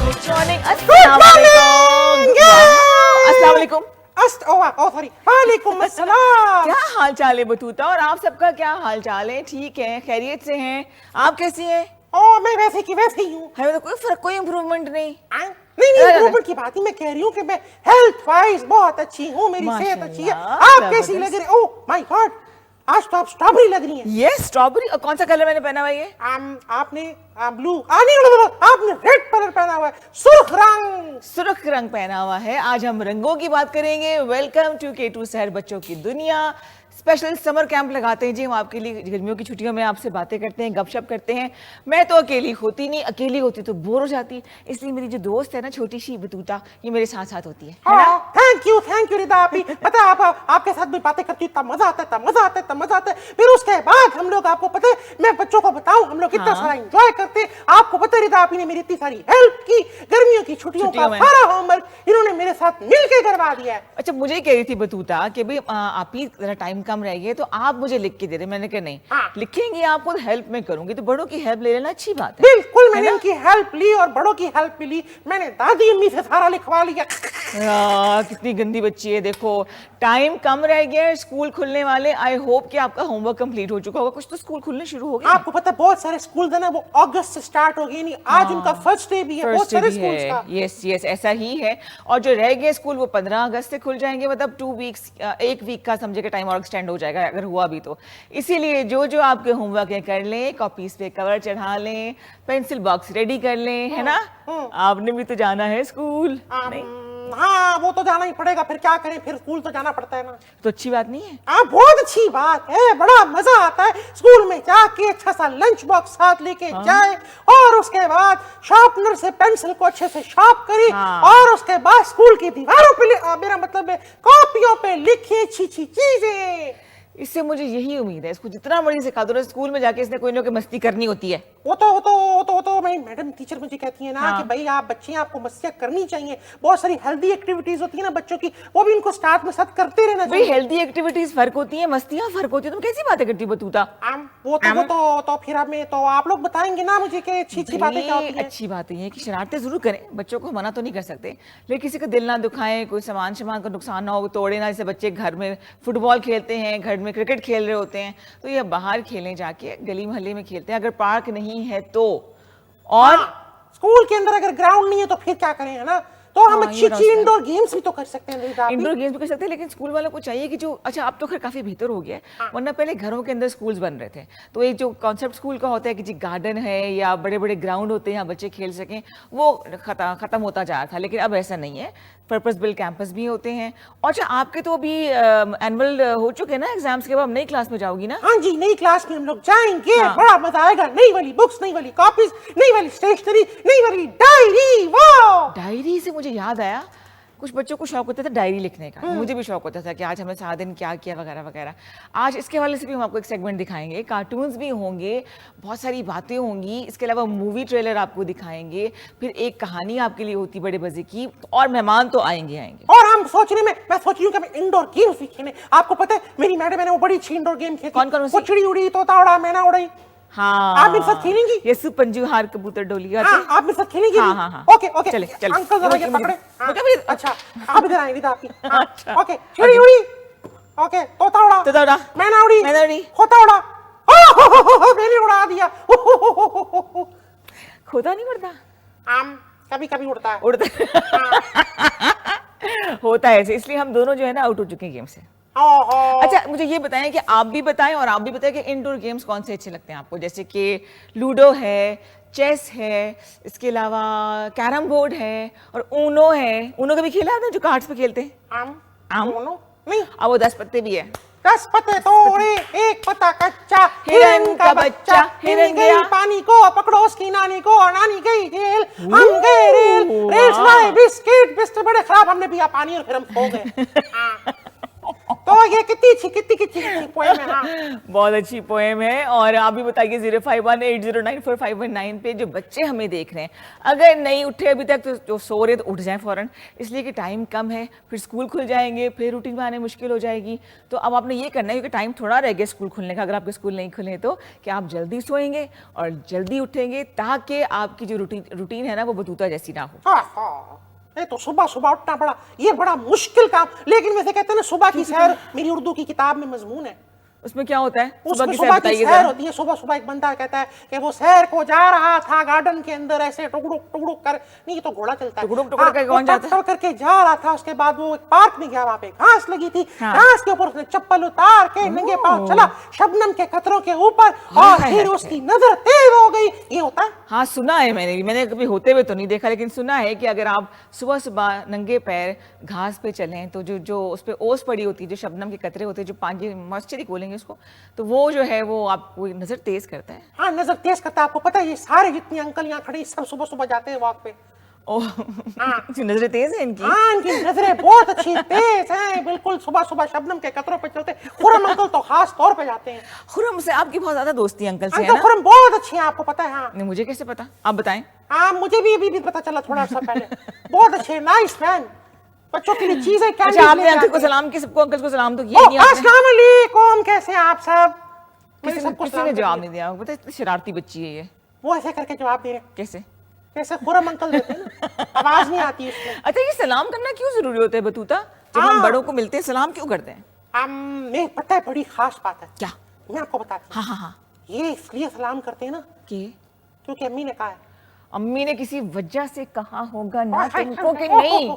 Morning, अस्सलाम वालेकुम। Sorry, वालेकुम अस्सलाम। क्या हाल चाल है बतूता? और आप सबका क्या हाल चाल है? ठीक है, खैरियत से हैं? आप कैसी हैं? मैं वैसे की वैसे ही हूँ। हमें तो कोई फर्क, कोई इम्प्रूवमेंट नहीं। नहीं इम्प्रूवमेंट की बात ही मैं कह रही हूँ कि मैं हेल्थ वाइज बहुत अच्छी हूँ, मेरी सेहत अच्छी है। आप कैसी लग रही? ओह माय गॉड, आज तो आप स्ट्रॉबेरी लग रही हैं। ये स्ट्रॉबेरी? और कौन सा कलर मैंने पहना हुआ है? ये आपने ब्लू नहीं, आपने रेड कलर पहना हुआ है, सुर्ख रंग। सुर्ख रंग पहना हुआ है। आज हम रंगों की बात करेंगे। वेलकम टू K2 शहर बच्चों की दुनिया। स्पेशल समर कैंप लगाते हैं जी हम आपके लिए। गर्मियों की छुट्टियों में आपसे बातें करते हैं, गपशप करते हैं। मैं तो अकेली होती नहीं, अकेली होती तो बोर हो जाती, इसलिए मेरी जो दोस्त है ना छोटी सी बतूता, ये मेरे साथ साथ होती है ना? थैंक यू रिदा आपी। पता है आपके साथ भी बातें करती हूँ तब मजा आता है। फिर उसके बाद हम लोग, आपको पता है, मैं बच्चों को बताऊं हम लोग कितना सारा एंजॉय करते हैं। आपको पता है रिदा आपी ने मेरी इतनी सारी हेल्प की, गर्मियों की छुट्टियों का सारा होमवर्क इन्होंने मेरे साथ मिलकर करवा दिया है। अच्छा, मुझे कह रही थी बतूता कि भाई आप ही जरा टाइम कम रह गए तो आप मुझे लिख के दे रहे। मैंने कहा नहीं, लिखेंगी आपको हेल्प में करूंगी, तो बड़ों की हेल्प ले लेना अच्छी बात है। बिल्कुल, मैंने इनकी हेल्प ली और बड़ों की हेल्प भी ली। मैंने दादी अम्मी से सारा लिखवा लिया। कितनी गंदी बच्ची है। देखो टाइम कम रह गया, स्कूल खुलने वाले। आई होप कि आपका होमवर्क कंप्लीट हो चुका होगा। कुछ तो स्कूल खुलने शुरू हो गए। आपको पता है बहुत सारे स्कूल है ना वो अगस्त से स्टार्ट हो गए, नहीं आज उनका फर्स्ट डे भी है बहुत सारे स्कूल्स का। यस ऐसा ही है। और जो रह गए स्कूल वो 15 अगस्त से खुल जाएंगे, मतलब 2 वीक्स, एक वीक का समझे कि टाइम और एक्सटेंड हो जाएगा अगर हुआ भी तो। इसीलिए जो आपके होमवर्क है कर लें, कॉपीज पे कवर चढ़ा लें, पेंसिल बॉक्स रेडी कर लें, है ना? आपने भी तो जाना है स्कूल। हाँ वो तो जाना ही पड़ेगा, फिर क्या करें, फिर स्कूल तो जाना पड़ता है ना। तो अच्छी बात नहीं है? हाँ बहुत अच्छी बात है, बड़ा मजा आता है स्कूल में जाके। अच्छा सा लंच बॉक्स साथ लेके जाए और उसके बाद शार्पनर से पेंसिल को अच्छे से शार्प करी और उसके बाद स्कूल की दीवारों पे मेरा मतलब है कॉपियों पे लिखी अच्छी चीजें। इससे मुझे यही उम्मीद है, इसको जितना बड़ी सिखा दो ना, स्कूल में जाके इसने कोई ना कोई मस्ती करनी होती है। वो तो मेरी मैडम टीचर मुझे कहती है ना कि भाई आप बच्चे हैं, आपको मस्तियाँ करनी चाहिए। बहुत सारी हेल्दी एक्टिविटीज होती है ना बच्चों की, वो भी उनको स्टार्ट में साथ करते रहना चाहिए। हेल्दी एक्टिविटीज फर्क होती है, मस्तियाँ फर्क होती है। तुम कैसी बातें करती हो बतूता? वो तो फिर अब तो आप लोग बताएंगे ना मुझे कि अच्छी बातें क्या होती हैं। अच्छी बात ये है कि शरारतें जरूर करें, बच्चों को मना तो नहीं कर सकते, लेकिन किसी का दिल ना दुखाएं, कोई सामान का नुकसान ना हो, तोड़े ना। जैसे बच्चे घर में फुटबॉल खेलते हैं, घर में क्रिकेट खेल रहे होते हैं, तो ये बाहर खेलें, जाके गली मोहल्ले में खेलते हैं, अगर पार्क नहीं है तो। और स्कूल के अंदर अगर ग्राउंड नहीं है तो फिर क्या करें, है ना? तो हम अच्छी इंडोर गेम्स भी तो कर सकते हैं। इंडोर गेम्स भी कर सकते हैं, लेकिन स्कूल वालों को चाहिए कि जो, अच्छा अब तो खैर काफी बेहतर हो गया है, वरना पहले घरों के अंदर स्कूल्स बन रहे थे, तो एक जो कॉन्सेप्ट स्कूल का होता है कि जी गार्डन है या बड़े बड़े ग्राउंड होते हैं यहाँ बच्चे खेल सकें, वो खत्म होता जा रहा था। लेकिन अब ऐसा नहीं है, पर्पस बिल्ड कैंपस भी होते हैं। और अच्छा आपके तो अभी एनुअल हो चुके हैं ना एग्जाम्स के बाद, नई क्लास में जाओगी ना? हाँ जी, नई क्लास में हम लोग जाएंगे, बड़ा मजा आएगा। नई वाली बुक्स, नई वाली कॉपीज, नई वाली स्टेशनरी, नई वाली डायरी। वाह, डायरी से मुझे याद आया, कुछ बच्चों को शौक होता था डायरी लिखने का, मुझे भी शौक होता था कि आज हमने सारा दिन क्या किया वगैरह वगैरह। आज इसके हवाले से भी हम आपको एक सेगमेंट दिखाएंगे, कार्टून्स भी होंगे, बहुत सारी बातें होंगी, इसके अलावा मूवी ट्रेलर आपको दिखाएंगे, फिर एक कहानी आपके लिए होती बड़े मजे की, और मेहमान तो आएंगे। और हम मैं सोच रही हूँ कि मैं इंडोर गेम्स भी खेलें। आपको पता है मेरी मैडम ने वो बड़ी अच्छी इंडोर गेम खेली। कौन सी? चिड़ी उड़ी, तोता उड़ा, मैना उड़ाई। हाँ, आप मेरे साथ खेलेंगी? ये पंजू हार कबूतर डोली आते। हाँ, आप मेरे साथ खेलेंगी? हाँ। ओके चले अंकल जरा ये पकड़े। अच्छा आप इधर आएंगे आपकी। अच्छा ओके, चिड़ी उड़ी, ओके, तोता उड़ा, मैना उड़ी, खोता उड़ा। मैंने उड़ा दिया। खोता नहीं उड़ता? कभी कभी उड़ता है। होता है ऐसे, इसलिए हम दोनों जो है ना आउट हो चुके हैं गेम से। अच्छा मुझे ये बताएं कि आप भी बताएं और आप भी बताएं कि इंडोर गेम्स कौन से अच्छे लगते हैं आपको, जैसे कि लूडो है, चेस है, इसके अलावा कैरम बोर्ड है और ऊनो है। ऊनो कभी खेला आपने, जो कार्ड्स पे खेलते हैं? ऊनो नहीं, अब वो 10 पत्ते भी है। 10 पत्ते तोड़े, एक पत्ता कच्चा, हिरन का बच्चा, हिरन गई पानी को, पकड़ो उसकी नानी को, नानी गई जेल, हम गए रेल, रेल सुनाए बिस्किट, बिस्किट बड़े खराब, हमने पिया पानी और फिर हम सो गए। तो ये कितनी पोएम है। हाँ। बहुत अच्छी पोएम है। और आप भी बताइए 0518094519 पे जो बच्चे हमें देख रहे हैं, अगर नहीं उठे अभी तक तो जो सो रहे तो उठ जाएं फौरन, इसलिए कि टाइम कम है, फिर स्कूल खुल जाएंगे, फिर रूटीन में आने मुश्किल हो जाएगी। तो अब आपने ये करना है, क्योंकि टाइम थोड़ा रह गया स्कूल खुलने का, अगर आपके स्कूल नहीं खुले तो, कि आप जल्दी सोएंगे और जल्दी उठेंगे, ताकि आपकी जो रूटीन है ना वो बतूता जैसी ना हो। हाँ। नहीं तो सुबह सुबह उठना ये बड़ा मुश्किल काम। लेकिन वैसे कहते हैं ना, सुबह की सैर मेरी उर्दू की किताब में मजमून है। उसमें क्या होता है? उसमें सुबह की सैर होती है। सुबह सुबह एक बंदा कहता है कि वो सैर को जा रहा था गार्डन के अंदर, ऐसे टुकड़ुक टुकड़ुक कर, नहीं तो घोड़ा चलता है, टुकड़ुक टुकड़ुक कर कौन जाता है? करके जा रहा था। उसके बाद वो एक पार्क में गया, वहां पे घास लगी थी, घास के ऊपर उसने चप्पल उतार के नंगे पांव चला शबनम के कतरों के ऊपर, और फिर उसकी नजर तेज हो गई। ये होता है। हाँ, सुना है मैंने कभी होते हुए तो नहीं देखा, लेकिन सुना है कि अगर आप सुबह सुबह नंगे पैर घास पे चलें तो जो उस पे ओस पड़ी होती है, जो शबनम के कतरे होते हैं, जो पानी मॉइस्चर बोलेंगे उसको, तो वो जो है वो आपको नजर तेज करता है। हाँ, नजर तेज करता है। आपको पता है ये सारे जितने अंकल यहाँ खड़े सब सुबह सुबह जाते हैं वॉक पे। ओह, नजरें तेज है इनकी। हाँ, इनकी नजरें बहुत अच्छी तेज हैं, बिल्कुल सुबह सुबह शबनम के कतरों पे चलते। खुरम अंकल तो खास तौर पे जाते हैं। खुरम से आपकी बहुत ज्यादा दोस्ती अंकल से है अंकल ना? खुरम बहुत अच्छे हैं, आपको पता है। हाँ, नहीं, मुझे कैसे पता, आप बताएं। हाँ, मुझे भी अभी पता चला थोड़ा सा पहले। बहुत अच्छे, नाइस मैन। बच्चों के लिए चीजें क्या। अच्छा, आपने अंकल को सलाम किया? सबको अंकल को सलाम तो किया नहीं आपने? अस्सलाम वालेकुम, कैसे हैं आप सब? किसी ने जवाब नहीं दिया। पता है इतनी शरारती बच्ची है ये। वो ऐसे करके जवाब दे रहे हैं, कैसे? जैसे खुरम अंकल देते हैं ना, आवाज नहीं आती उसमें। अच्छा, ये सलाम करना क्यों जरूरी होता है बतूता? जब हम बड़ों को मिलते हैं सलाम क्यों करते हैं? नहीं पता है, बड़ी खास बात है। क्या? मैं आपको बताती हूँ। हाँ हाँ हाँ। ये इसलिए सलाम करते हैं ना क्योंकि अम्मी ने कहा है। अम्मी ने किसी वजह से कहा होगा ना तुमको कि नहीं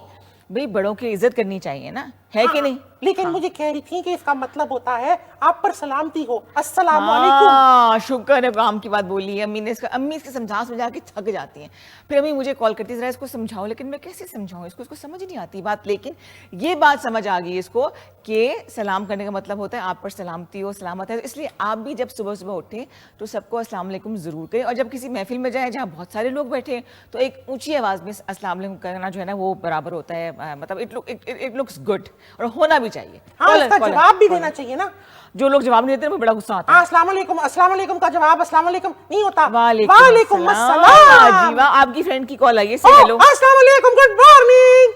भाई, बड़ों की इज्जत करनी चाहिए ना, है कि नहीं? लेकिन मुझे कह रही थी कि इसका मतलब होता है आप पर सलामती हो, अस्सलाम वालेकुम। शुक्र है काम की बात बोली है अम्मी ने। अम्मी इसके समझा के थक जाती हैं, फिर अम्मी मुझे कॉल करती है, जरा इसको समझाओ, लेकिन मैं कैसे समझाऊं इसको समझ नहीं आती बात। लेकिन ये बात समझ आ गई इसको कि सलाम करने का मतलब होता है आप पर सलामती हो, सलामत है। इसलिए आप भी जब सुबह सुबह उठें तो सबको अस्सलाम वालेकुम जरूर करें, और जब किसी महफिल में जाए जहाँ बहुत सारे लोग बैठे हैं तो एक ऊंची आवाज में अस्सलाम वालेकुम करना जो है ना वो बराबर होता है, मतलब इट लुक्स गुड, और होना भी चाहिए। हाँ, इसका जवाब भी देना चाहिए ना। जो लोग जवाब नहीं देते मुझे बड़ा गुस्सा आता है। अस्सलाम वालेकुम का जवाब अस्सलाम वालेकुम नहीं होता, वालेकुम अस्सलाम। जी वाह, आपकी फ्रेंड की कॉल आई है। से हेलो। अस्सलाम वालेकुम, गुड मॉर्निंग।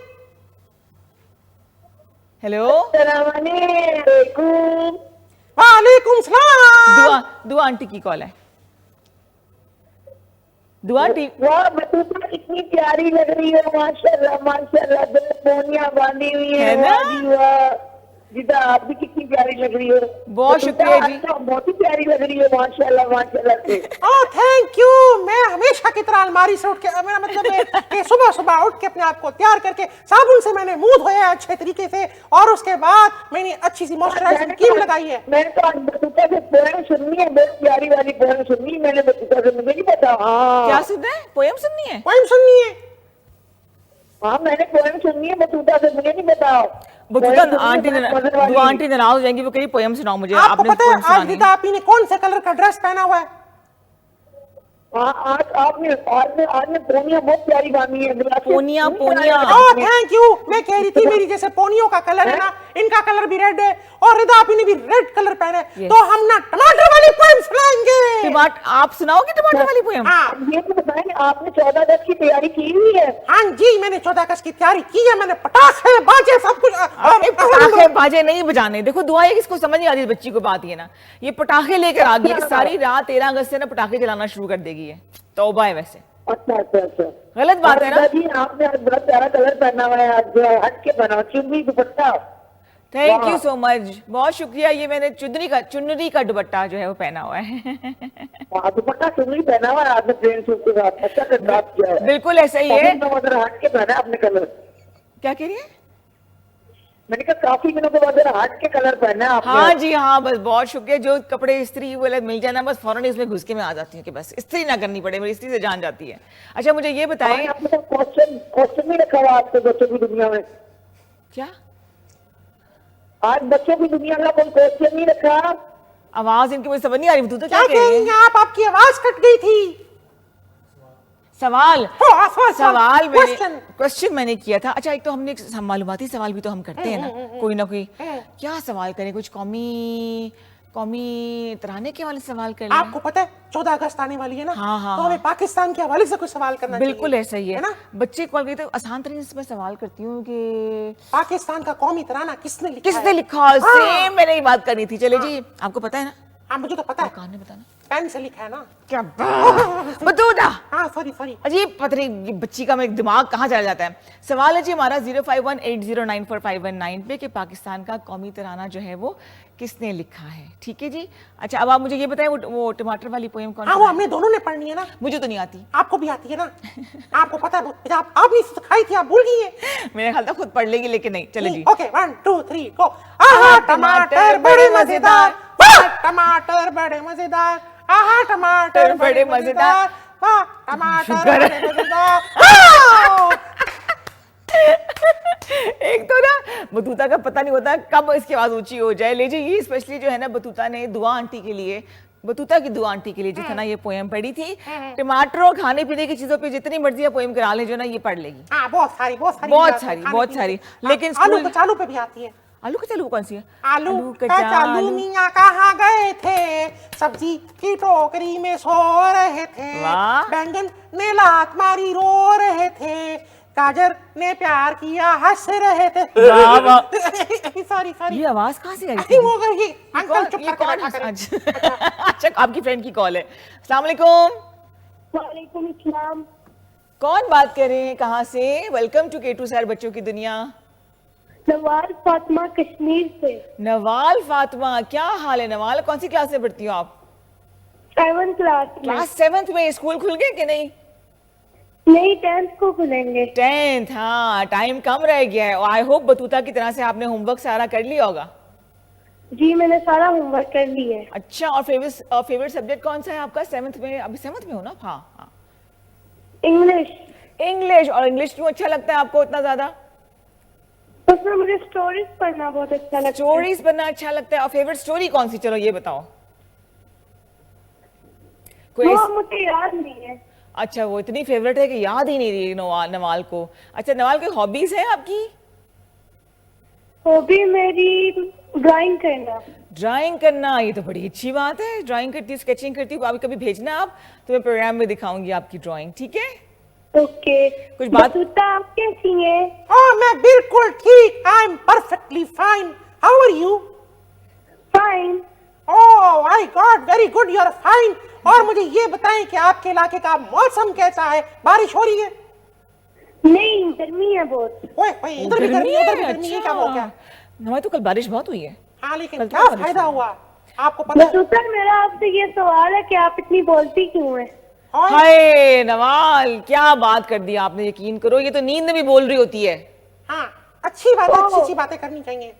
हेलो, वालेकुम सलाम। दुआ आंटी की कॉल है। दुआ आंटी, वाह बतूता कितनी प्यारी लग रही है, माशाल्लाह माशाल्लाह, दो पोनियां बांधी हुई है ना? जीदा आप भी कितनी प्यारी लग रही हो। बहुत शुक्रिया जी। बहुत ही प्यारी लग रही है माशाल्लाह माशाल्लाह से। ओह थैंक यू। मैं हमेशा की तरह अलमारी से उठ के, मेरा मतलब है कि सुबह सुबह उठ के अपने आप को तैयार करके साबुन से मैंने मुंह धोया अच्छे तरीके से, और उसके बाद मैंने अच्छी सी मॉइस्चराइजिंग क्रीम लगाई है। मैंने तो आज बतूता से पोएम सुननी है, बहुत प्यारी वाली पोएम सुननी है मैंने बतूता से, मुझे नहीं पता। क्या सुनना है? पोएम सुननी है? पोएम सुननी है। हाँ मैंने पोएम सुननी है बतूता से, मुझे नहीं पता। बतूता आंटी दुआ आंटी नाराज हो जाएंगी, वो कह रही पोएम सुनाओ मुझे। आपको आपने पता है पोएम आज सुनानी विदा आपी ने कौन से कलर का ड्रेस पहना हुआ है? आज आपने पोनिया बहुत प्यारी बांधी है। पोनिया ओह थैंक यू। मैं कह रही थी मेरी जैसे पोनियों का कलर है ना, इनका कलर भी रेड है, और रिदा आपी ने भी रेड कलर पहना है। तो हम ना टमाटर वाली पोएम सुनाएंगे। टमाटर? आप सुनाओगे टमाटर वाली पोएम? हाँ ये तो बताएं आपने 14 अगस्त की तैयारी की हुई है? हाँ जी, मैंने 14 अगस्त की तैयारी की है। मैंने पटाखे बाजे सब कुछ। पटाखे बाजे नहीं बजाने। देखो दुआ है, इसको समझ नहीं आ रही बच्ची को बात, ये ना ये पटाखे लेकर आ गई है सारी रात। 13 अगस्त से ना पटाखे चलाना शुरू कर देगी है। तौबा है वैसे। अच्छा गलत बात है ना जी। आपने आज बड़ा प्यारा कलर पहना हुआ है, आज हट के बना चुन्नी दुपट्टा। थैंक यू सो मच, बहुत शुक्रिया। ये मैंने चुनरी का दुपट्टा जो है वो पहना हुआ है। दुपट्टा चुन्नी पहना हुआ है आपने प्लेन सूट के साथ। अच्छा कंट्रास्ट किया है। बिल्कुल ऐसा ही है। हट के पहना आपने कलर। क्या कह रही है? मैंने कहा काफी दिनों के बाद हट के कलर पहना है आपने। हाँ जी हाँ, बस बहुत शुक्रिया। जो कपड़े इस्त्री वाले मिल जाए ना, बस फौरन इसमें घुस के मैं आ जाती हूँ कि बस इस्त्री ना करनी पड़े, मेरी इस्त्री से जान जाती है। अच्छा मुझे ये बताएं, आपने क्वेश्चन नहीं रखा हुआ आपके बच्चों की दुनिया में? क्या आज बच्चों की दुनिया का कोई क्वेश्चन नहीं रखा? आवाज इनकी मुझे समझ नहीं आ रही। तू तो क्या कह रही हैं आप? आपकी आवाज कट गई थी। सवाल सवाल सवाल मैंने क्वेश्चन। क्वेश्चन मैंने किया था। अच्छा, एक तो हमने मालूमाती सवाल भी तो हम करते हैं ना, कोई ना कोई। क्या सवाल करें? कुछ कौमी कौमी तराने के वाले सवाल कर लें। आपको पता है 14 अगस्त आने वाली है ना, हाँ, हाँ, तो हमें पाकिस्तान के हवाले से कुछ सवाल करना बिल्कुल चाहिए। ऐसा ही है ना? बच्चे कॉल करते तो आसान तरीके से मैं सवाल करती हूँ कि पाकिस्तान का कौमी तराना किसने लिखा किसने है? लिखा? सेम मैंने ये बात करनी थी। चले जी, आपको पता है ना? हाँ मुझे तो पता है, कौन ने बताना? पेन से लिखा है ना। क्या बात बतूता। हाँ सॉरी सॉरी। अजीब पता नहीं ये बच्ची का मेरा दिमाग कहाँ चला जाता है। सवाल है जी हमारा 0518094519 पे कि पाकिस्तान का कौमी तराना जो है वो किसने लिखा है। ठीक है जी। अच्छा, अब आप मुझे ये बताएं वो टमाटर वाली पोएम कौन हाँ सी वो है? हमने दोनों ने पढ़नी है ना। मुझे तो नहीं आती। आपको भी आती है ना, आपको पता है बेटा, आप नहीं सिखाई थी, आप भूल गई है। मेरे ख्याल था खुद पढ़ लेगी, लेकिन नहीं। चले जी। ओके 1 2 3 गो। आहा टमाटर बड़े मजेदार, वाह टमाटर बड़े मजेदार, आहा टमाटर बड़े मजेदार, वाह टमाटर शुक्र है। बड़े मजेदार। वाह! एक तो ना बतूता का पता नहीं होता कब इसकी आवाज ऊंची हो जाए। ले जी, ये स्पेशली जो है ना बतूता ने दुआ आंटी के लिए, बतूता की दुआ आंटी के लिए जो था ना ये पोएम पढ़ी थी। टमाटर और खाने पीने की चीजों पे जितनी मर्जी पोएम करा ले जो ना ये पढ़ लेगी। हाँ बहुत सारी बहुत सारी, खाने बहुत पीने सारी। की। लेकिन आलू स्कूल- कचालू पे भी आती है। आलू कचालू कौन सी है? आलू कचालू। कचालू मियाँ कहाँ गए थे, सब्जी की टोकरी में सो रहे थे, वाह। बैंगन ने लात मारी रो रहे थे, गाजर ने प्यार किया हंस रहे थे। वाह, वाह। Sorry sorry. ये आवाज कहाँ से आई नहीं थी? वो अगर ये अंकल चुप ये करके कौन? बैठा करें। अच्छा, आपकी फ्रेंड की कॉल है। अस्सलाम वालेकुम। वालेकुम अस्सलाम। कौन बात कर रहे हैं, कहाँ से? वेलकम टू K2 सैर बच्चों की दुनिया। नवाज फातिमा कश्मीर से। नवाल फातिमा, क्या हाल है नवाल? कौन सी क्लास में पढ़ती हो आप? 7th क्लास में। क्लास 7th में। स्कूल खुल गए कि नहीं? नहीं 10th को खुलेंगे। 10th, हाँ टाइम कम रह गया है। आई होप बतूता की तरह से आपने होमवर्क सारा कर लिया होगा। जी मैंने सारा होमवर्क कर लिया है। अच्छा, और फेवरेट सब्जेक्ट कौन सा है आपका 7th में? अभी 7th में हो ना? हाँ हाँ, इंग्लिश। इंग्लिश। और इंग्लिश क्यों अच्छा लगता है आपको इतना ज्यादा? उसमें मुझे स्टोरीज पढ़ना बहुत अच्छा लगता है। स्टोरीज पढ़ना अच्छा लगता है। और फेवरेट स्टोरी कौन सी, चलो ये बताओ कोई वो ऐसी- मुझे याद नहीं है। अच्छा, वो इतनी फेवरेट है कि याद ही नहीं रही नवाल को। अच्छा नवाल, कोई हॉबीज है आपकी? हॉबी मेरी ड्राइंग करना। ड्राइंग करना, ये तो बड़ी अच्छी बात है। ड्राइंग करती हूँ, स्केचिंग करती हूँ। कभी भेजना आप, तो मैं प्रोग्राम में दिखाऊंगी आपकी ड्राइंग। ठीक है? ओके। कुछ बात- बतूता आप कैसी हैं? हाँ मैं बिल्कुल ठीक, I am perfectly fine. How are you? Fine. Oh my god, very good, you are fine. और मुझे ये बताएं कि आपके इलाके का मौसम कैसा है, बारिश हो रही है? नहीं गर्मी है बहुत। ओए ओए, इधर भी गर्मी है, उधर भी गर्मी है, क्या हो गया? हमारे तो कल बारिश बहुत हुई है। हाँ लेकिन कल तो क्या बारिश फायदा हुई। हुआ? आपको पता है? बतूता मेरा आपसे ये सवाल है कि आप इतनी बोलती क्यों हैं? हाँ, हाय नवाल, क्या बात कर दी आपने। यकीन करो, ये तो नींद में भी बोल रही होती है। हाँ अच्छी बात है, अच्छी ओह। अच्छी बातें करनी चाहिए।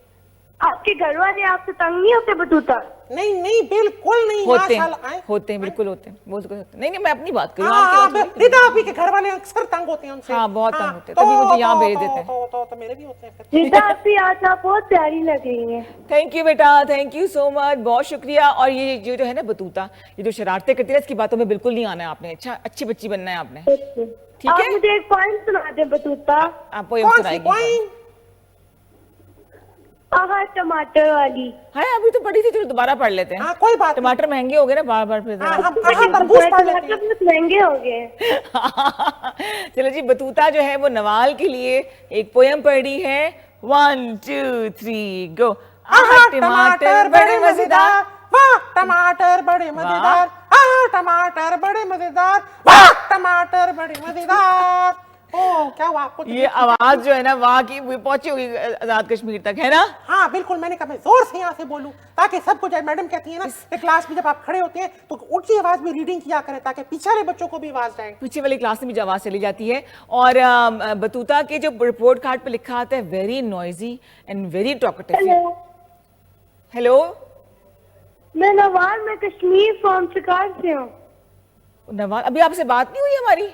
आपके घर वाले आपसे तंग नहीं होते बतूता? नहीं नहीं बिल्कुल नहीं, होते माशाल्लाह। हैं, होते हैं, बिल्कुल होते हैं, बिल्कुल होते हैं। नहीं नहीं, मैं अपनी बात करूँ, हाँ आपकी बात थोड़ी करूँ। रिदा आपी के घर वाले अक्सर तंग होते हैं उनसे। हाँ, बहुत तंग होते हैं, तभी मुझे यहाँ भेज देते हैं। तो मेरे भी होते हैं फिर। रिदा आपी आज आप बहुत प्यारी लग रही हैं। थैंक यू बेटा, थैंक यू सो मच, बहुत शुक्रिया। और ये जो है ना बतूता, ये जो शरारतें करती है, इसकी बातों में बिल्कुल नहीं आना है आपने। अच्छा, अच्छी बच्ची बनना है आपने। ठीक आप है? मुझे एक पॉइंट सुना दे बतूता। आप पोएम कौन सी सुनाएगी? पॉइंट? आहा टमाटर वाली। है, अभी तो पढ़ी थी, चलो दोबारा पढ़ लेते हैं। हाँ कोई बात नहीं। टमाटर महंगे हो गए ना, बार बार फिर हाँ, हम तरबूज पढ़ लेते टमाटर हैं। बहुत महंगे हो गए। चलो जी, बतूता जो है वो नवाल के लिए एक पोयम पढ़ी है। 1 2 3 गो। आहा टमाटर बड़े मजेदार, वाह टमाटर बड़े मजेदार, आहा टमाटर बड़े मजेदार, वाह टमाटर बड़े मजेदार। ओह क्या हुआ आपको? ये आवाज जो है ना वहाँ की वो पहुंची होगी आजाद कश्मीर तक, है ना? हाँ बिल्कुल, मैंने कहा मैं जोर से यहाँ से बोलूं ताकि सबको जाए। मैडम कहती है ना कि क्लास में जब आप खड़े होते हैं तो ऊंची आवाज में रीडिंग किया करें ताकि पीछे वाले बच्चों को भी आवाज जाए। पीछे वाली क्लास में भी जो आवाज चली जाती है। और बतूता के जो रिपोर्ट कार्ड पे लिखा आता है, very noisy and very talkative. Hello, hello मैं नवाज, मैं कश्मीर फ्रॉम शिकार से हूँ। नवाल, अभी आपसे बात नहीं हुई हमारी?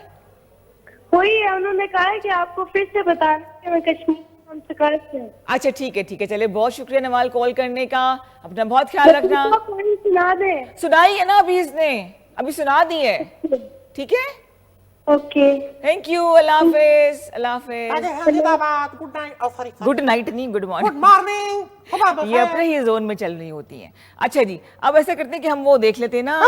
हुई है, उन्होंने कहा है कि आपको फिर से बताना कि मैं कश्मीर फ्रॉम शिकार से हूँ। अच्छा ठीक है, ठीक है, चले, बहुत शुक्रिया नवाल कॉल करने का। अपना बहुत ख्याल रखना। बतूता कोई सुना दे। सुनाई है ना अभी इसने, अभी सुना दी है। ठीक है? ओके। थैंक यू, अल्लाह हाफिज, अल्लाह हाफिज। जिंदाबाद, good night, sorry good night नहीं, गुड गुड मॉर्निंग। मॉर्निंग। ये अपने ही जोन में चल रही होती हैं। अच्छा जी, अब ऐसा करते हैं कि हम वो देख लेते हैं ना,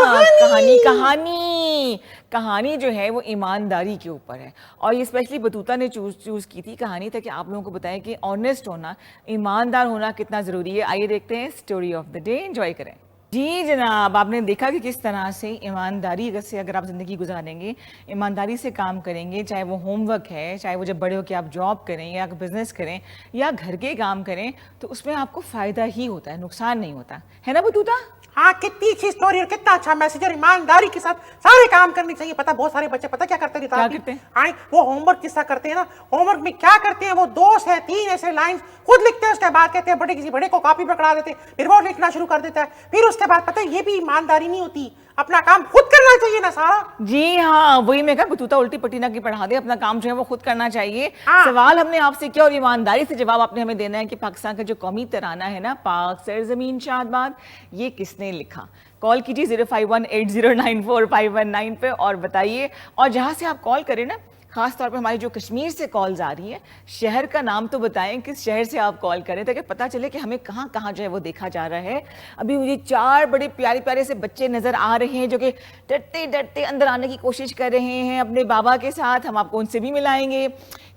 कहानी जो है वो ईमानदारी के ऊपर है, और ये स्पेशली बतूता ने चूज की थी कहानी, ताकि आप लोगों को बताएं कि ऑनेस्ट होना, ईमानदार होना कितना ज़रूरी है। आइए देखते हैं story of the day, enjoy करें। जी जनाब, आपने देखा कि किस तरह से ईमानदारी से अगर आप ज़िंदगी गुजारेंगे, ईमानदारी से काम करेंगे, चाहे वो होमवर्क है, चाहे वो जब बड़े हो के आप जॉब करें या बिजनेस करें या घर के काम करें, तो उसमें आपको फ़ायदा ही होता है, नुकसान नहीं होता है ना बतूता? हाँ, कितनी अच्छी स्टोरी और कितना अच्छा मैसेज, और ईमानदारी के साथ सारे काम करने चाहिए। पता बहुत सारे बच्चे पता क्या करते हैं? क्या करते हैं? हाँ, वो होमवर्क किस्सा करते हैं ना, होमवर्क में क्या करते हैं, वो 2 से 3 ऐसे लाइन खुद लिखते हैं, उसके बाद कहते हैं बड़े किसी बड़े को कॉपी पकड़ा देते हैं, फिर वो लिखना शुरू कर देता है, फिर उसके बाद पता है ये भी ईमानदारी नहीं होती, अपना काम खुद करना चाहिए ना सारा। जी हाँ, वही मैं कहा, बतूता उल्टी पट्टी ना की पढ़ा दे, अपना काम जो है वो खुद करना चाहिए। हाँ। सवाल हमने आपसे किया और ईमानदारी से जवाब आपने हमें देना है कि पाकिस्तान का जो कौमी तराना है ना, पाक सरजमीन शादबाद, ये किसने लिखा? कॉल कीजिए 0518094519 पे और बताइए। और जहाँ से आप कॉल करें ना, खास तौर पे हमारी जो कश्मीर से कॉल्स आ रही हैं, शहर का नाम तो बताएं, किस शहर से आप कॉल करें, ताकि पता चले कि हमें कहाँ कहाँ जो है वो देखा जा रहा है। अभी मुझे 4 बड़े प्यारे प्यारे से बच्चे नज़र आ रहे हैं जो कि डरते डरते अंदर आने की कोशिश कर रहे हैं अपने बाबा के साथ। हम आपको उनसे भी मिलाएंगे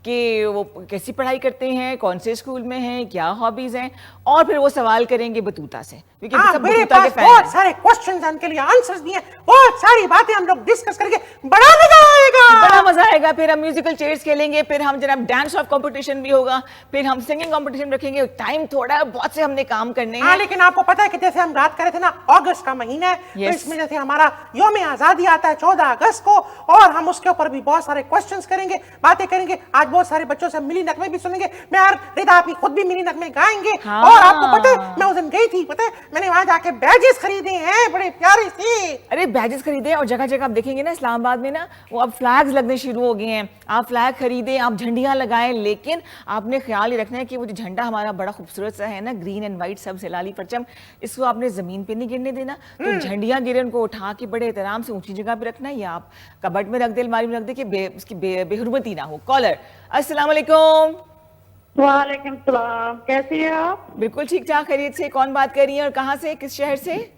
कि वो कैसी पढ़ाई करते हैं, कौन से स्कूल में हैं, क्या हॉबीज़ हैं, और फिर वो सवाल करेंगे बतूता से, क्योंकि सब मेरे बतूता के पास फैन बहुत हैं। सारे क्वेश्चंस हैं, उनके लिए आंसर्स भी हैं, बहुत सारी बातें हम लोग डिस्कस करके बड़ा मजा आएगा। बड़ा मजा आएगा। फिर हम म्यूजिकल चेयर्स खेलेंगे, फिर हम जनाब डांस ऑफ कंपटीशन भी होगा, फिर हम सिंगिंग कंपटीशन रखेंगे। टाइम थोड़ा है, बहुत से हमने काम करने हाँ, हैं। लेकिन आपको पता है कि जैसे हम बात कर रहे थे ना, अगस्त का महीना है, तो Yes. इसमें जैसे हमारा यौम आजादी आता है 14 अगस्त को, और हम उसके ऊपर भी बहुत सारे क्वेश्चंस करेंगे, बातें करेंगे। आज बहुत सारे बच्चों से मिली नगमे भी सुनेंगे, मैं और रिदा आप खुद भी मिली नगमे गाएंगे। हाँ। और आपको पता है मैं उस दिन गई थी, पता है मैंने वहां जाके बैजेस खरीदे हैं, बड़े प्यारे से। अरे बैजेस खरीदे, और जगह जगह आप देखेंगे ना इस्लामाबाद में ना, वो अब फ्लैग्स लगने शुरू हो गए हैं। आप फ्लैग खरीदें, आप झंडियां लगाएं, लेकिन आपने ख्याल ही रखना है कि वो जो झंडा हमारा बड़ा खूबसूरत सा है ना, ग्रीन एंड व्हाइट सब से लाली परचम, इसको आपने जमीन पे नहीं गिरने देना। तो झंडियां गिरे, उनको उठा के बड़े एहतराम से ऊंची जगह पे रखना, या आप कबर्ड में रख दे, अलमारी में रख दे, कि उसकी बेहुरमती ना हो। कॉलर, अस्सलाम वालेकुम। वालेकुम सलाम, कैसी हैं आप? बिल्कुल ठीक ठाक, खैरियत से। कौन बात कर रही है और कहाँ से, किस शहर से?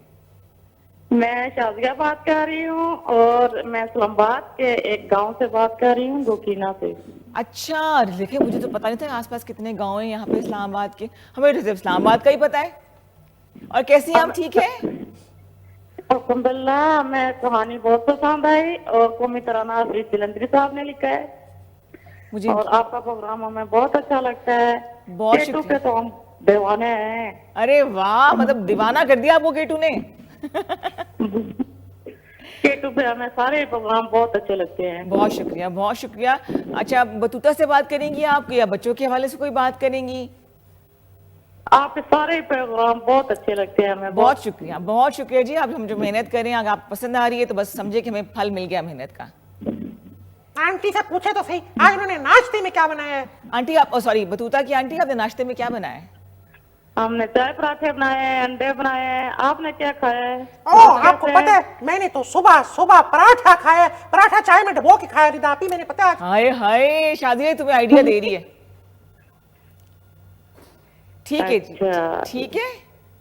मैं शाजिया बात कर रही हूँ, और मैं इस्लामाबाद के एक गांव से बात कर रही हूँ, गोकीना से। अच्छा, देखिए मुझे तो पता नहीं था आसपास कितने गांव हैं यहाँ पे इस्लामाबाद के। हमें तो सिर्फ इस्लामाबाद का ही पता है। और कैसी हैं आप, ठीक है? अल्हम्दुलिल्लाह, मैं कहानी बहुत पसंद आई, और कौमी तराना जलंधरी साहब ने लिखा है, मुझे और आपका प्रोग्राम हमें बहुत अच्छा लगता है। बहुत केटू शुक्रिया। के तो हम दीवाने हैं। अरे वाह, मतलब दीवाना कर दिया आपको केटू ने। केटू पे हमें सारे प्रोग्राम बहुत अच्छे लगते हैं। बहुत शुक्रिया, बहुत शुक्रिया। अच्छा, बतूता से बात करेंगी आप या बच्चों के हवाले से कोई बात करेंगी? आपके सारे प्रोग्राम बहुत अच्छे लगते हैं हमें। बहुत शुक्रिया, बहुत शुक्रिया जी। आप हम जो मेहनत करें, अगर आप पसंद आ रही है तो बस समझे कि हमें फल मिल गया मेहनत का। आंटी से पूछे तो सही, आज उन्होंने नाश्ते में क्या बनाया है? आंटी आप, सॉरी बतूता की आंटी, आपने नाश्ते में क्या बनाया है? हमने चाय पराठे बनाए हैं, अंडे बनाए हैं। आपने क्या खाया है? आपको पता है मैंने तो सुबह सुबह पराठा खाया, पराठा चाय में डुबो के खाया रिदा आपी, मैंने पता है। हाय हाय, शादी तुम्हें आइडिया दे रही है। ठीक है जी, अच्छा। ठीक है,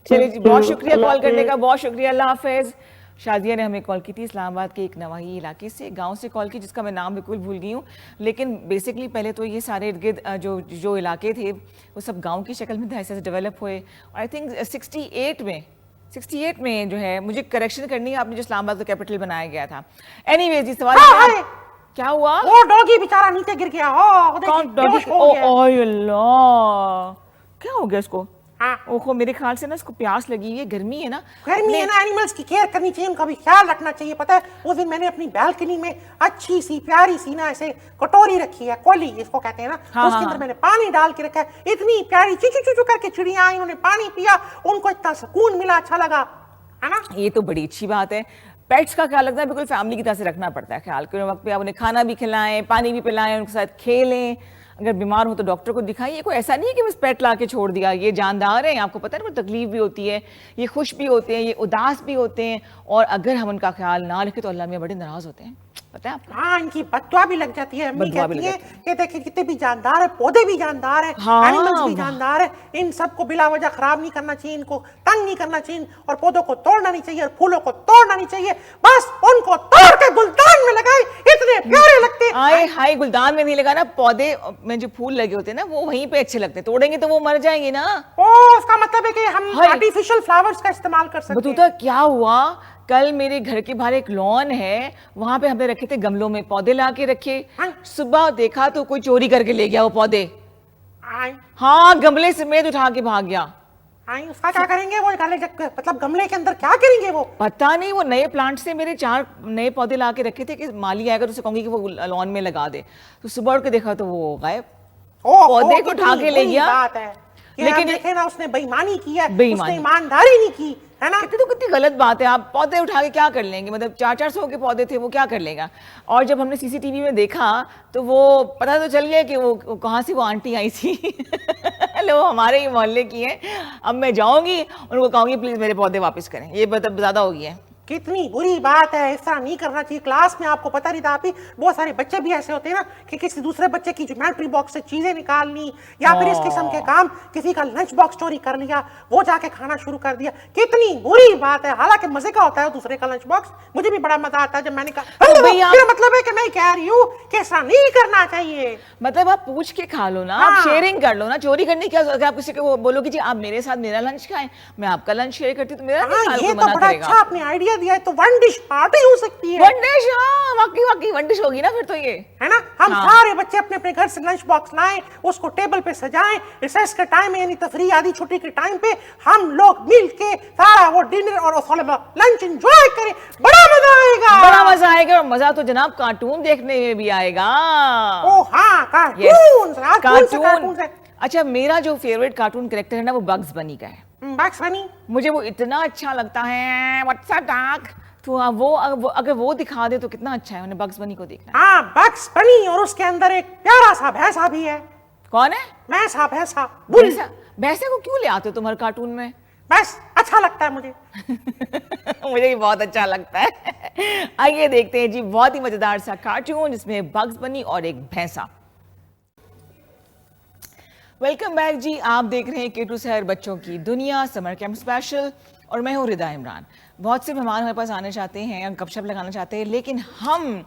चलिए जी, बहुत शुक्रिया कॉल करने का, बहुत शुक्रिया, अल्लाह हाफिज। शादिया ने हमें कॉल की थी इस्लामाबाद के एक नवाही इलाके से, गांव से कॉल की, जिसका मैं नाम बिल्कुल भूल गई हूँ। लेकिन बेसिकली पहले तो ये सारे इर्द गिर्द जो इलाके थे वो सब गांव की शक्ल में ऐसे डेवलप हुए। और आई थिंक 68 में जो है, मुझे करेक्शन करनी है, आपने जो इस्लामाबाद का कैपिटल बनाया गया था। एनीवेज जी, सवाल क्या हुआ? वो डॉगी बेचारा नीचे गिर गया। कौन डॉगी? ओह अल्लाह, क्या हो गया उसको? हाँ। ओहो, मेरे ख्याल से ना इसको प्यास लगी हुई है, गर्मी है ना। गर्मी है ना, एनिमल्स की केयर करनी चाहिए, उनका भी ख्याल रखना चाहिए। पता है उस दिन मैंने अपनी बैल्कनी में अच्छी सी प्यारी सी ना ऐसे कटोरी रखी है, कोली इसको कहते हैं ना, हाँ, तो उसके अंदर मैंने पानी डाल के रखा है। इतनी प्यारी चुचू चुचू करके चिड़िया आई, उन्होंने पानी पिया, उनको इतना सुकून मिला, अच्छा लगा, है ना। ये तो बड़ी अच्छी बात है। पेट्स का ख्याल रखना है, बिल्कुल फैमिली की तरह से रखना पड़ता है ख्याल। के वक्त पे आप उन्हें खाना भी खिलाएं, पानी भी पिलाएं, उनके साथ खेलें। अगर बीमार हो तो डॉक्टर को दिखाइए। कोई ऐसा नहीं है कि बस पेट ला के छोड़ दिया, ये जानदार है, आपको पता है ना, तकलीफ भी होती है, ये खुश भी होते हैं, ये उदास भी होते हैं, और अगर हम उनका ख्याल ना रखें तो अल्लाह में बड़े नाराज होते हैं। पता है आपको? हाँ, इनकी बददुआ भी लग जाती है। अम्मी बददुआ भी कहती लग है जाती कि देखिए कितने भी जानदार है, पौधे भी जानदार है, हाँ, एनिमल्स भी वाह। जानदार है, इन सबको बिला वजह खराब नहीं करना चाहिए, इनको तंग नहीं करना चाहिए, और पौधों को तोड़ना नहीं चाहिए, और फूलों को तोड़ना नहीं चाहिए, बस उनको तोड़ के गुलदान में लगाए, इतने प्यारे लगते हैं। आए हाय, गुलदान में नहीं लगाना, पौधे में जो फूल लगे होते हैं ना वो वहीं पे अच्छे लगते हैं, तोड़ेंगे तो वो मर जाएंगे ना। ओ, इसका मतलब है कि हम हाय। आर्टिफिशियल फ्लावर्स का इस्तेमाल कर सकते हैं। बतूता क्या हुआ, कल मेरे घर के बाहर एक लॉन है, वहां पे हमने रखे थे गमलों में पौधे ला के रखे, हाँ। सुबह देखा तो कोई चोरी करके ले गया वो पौधे। आए, हाँ, गमले समेत उठा के भाग गया। आए, उसका क्या करेंगे वो? मतलब गमले के अंदर क्या करेंगे वो? पता नहीं, वो नए प्लांट से मेरे 4 नए पौधे ला के रखे थे कि माली आएगा तो उसे कहूंगी कि वो लॉन में लगा दे, तो सुबह उठ के देखा तो वो गायब। पौधे को उठा के ले गया। बात है, लेकिन लेकिन देखे ना, उसने बेईमानी की है, बेईमानी। उसने ईमानदारी नहीं की, है ना? कितनी गलत बात है। आप पौधे उठा के क्या कर लेंगे, मतलब 400 के पौधे थे, वो क्या कर लेगा। और जब हमने सीसीटीवी में देखा तो वो पता तो चल गया कि वो कहाँ से वो आंटी आई थी वो हमारे ही मोहल्ले की है। अब मैं जाऊंगी उनको कहूंगी प्लीज मेरे पौधे वापस करें, ये मतलब ज्यादा हो गया है। कितनी बुरी बात है, ऐसा नहीं करना चाहिए। क्लास में आपको पता नहीं था, आप ही बहुत सारे बच्चे भी ऐसे होते हैं ना कि किसी दूसरे बच्चे की ज्योमेट्री बॉक्स से चीजें निकालनी, या फिर इस किस्म के काम, किसी का लंच बॉक्स चोरी कर लिया, वो जाके खाना शुरू कर दिया। कितनी बुरी बात है। हालांकि मजे का होता है दूसरे का लंच बॉक्स, मुझे भी बड़ा मजा आता है जब मैंने कहा। तो भैया, मेरा मतलब है कि मैं कह रही हूँ कि ऐसा नहीं करना चाहिए। मतलब आप पूछ के खा लो ना, हाँ। आप शेयरिंग कर लो ना, चोरी करने की क्या। आप किसी को बोलोगे जी आप मेरे साथ मेरा लंच खाएं, मैं आपका लंच शेयर करती हूं, तो मेरा नहीं हाँ, खाएं, ये कोई तो मना बड़ा करेगा। अच्छा आपने आइडिया दिया है। तो वन डिश पार्टी हो सकती है, वन डिश, हाँ वाकई वन डिश होगी ना फिर तो ये, है ना? हम हाँ। सारे बच्चे अपने अपने घर से लंच बॉक्स लाएं, उसको टेबल पे सजाएं, रिसेस के टाइम में यानी तफरी आदि छुट्टी के टाइम पे हम लोग मिल के सारा वो डिनर और लंच एंजॉय करें, बड़ा मजा आएगा। बड़ा मजा आएगा। और मजा तो जनाब कार्टून देखने में भी आएगा। ओ हाँ, Yes, कार्टून से। अच्छा, मेरा जो फेवरेट कार्टून कैरेक्टर है ना वो बग्स बनी का है। बग्स बनी, मुझे वो इतना अच्छा लगता है। व्हाट्स अप डॉग, तो वो अगर वो दिखा दे तो कितना अच्छा है। उन्हें बग्स बनी को देखना है। हाँ, बग्स बनी, और उसके अंदर एक प्यारा सा भैंसा भी है। कौन है? भैंसा, भैंसा, बुल। भैंसे को क्यों ले आते हो तुम हर कार्टून में? बस अच्छा लगता है मुझे। मुझे भी बहुत अच्छा लगता है। आइए देखते हैं जी, बहुत ही मजेदार सा कार्टून जिसमें बग्स बनी और एक भैंसा। वेलकम बैक जी, आप देख रहे हैं केटू शहर बच्चों की दुनिया समर कैंप स्पेशल, और मैं हूँ रिदा इमरान। बहुत से मेहमान हमारे पास आने चाहते हैं, गपशप लगाना चाहते हैं, लेकिन हम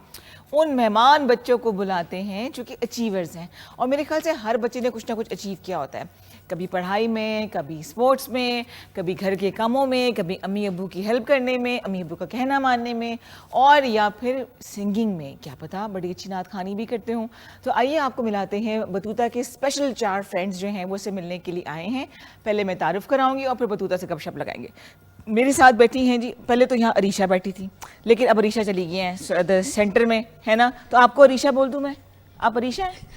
उन मेहमान बच्चों को बुलाते हैं जो कि अचीवर्स हैं। और मेरे ख्याल से हर बच्चे ने कुछ ना कुछ अचीव किया होता है, कभी पढ़ाई में, कभी स्पोर्ट्स में, कभी घर के कामों में, कभी अम्मी अब्बू की हेल्प करने में, अम्मी अब्बू का कहना मानने में, और या फिर सिंगिंग में, क्या पता बड़ी अच्छी नात खानी भी करते हों। तो आइए आपको मिलाते हैं बतूता के स्पेशल 4 फ्रेंड्स जो हैं वो से मिलने के लिए आए हैं। पहले मैं तारुफ कराऊंगी और फिर बतूता से गपशप लगाएंगे। मेरे साथ बैठी हैं जी, पहले तो यहाँ अरीशा बैठी थी, लेकिन अब अरीशा चली गई हैं सेंटर में, है ना? तो आपको अरीशा बोल दूं मैं? आप अरीशा हैं?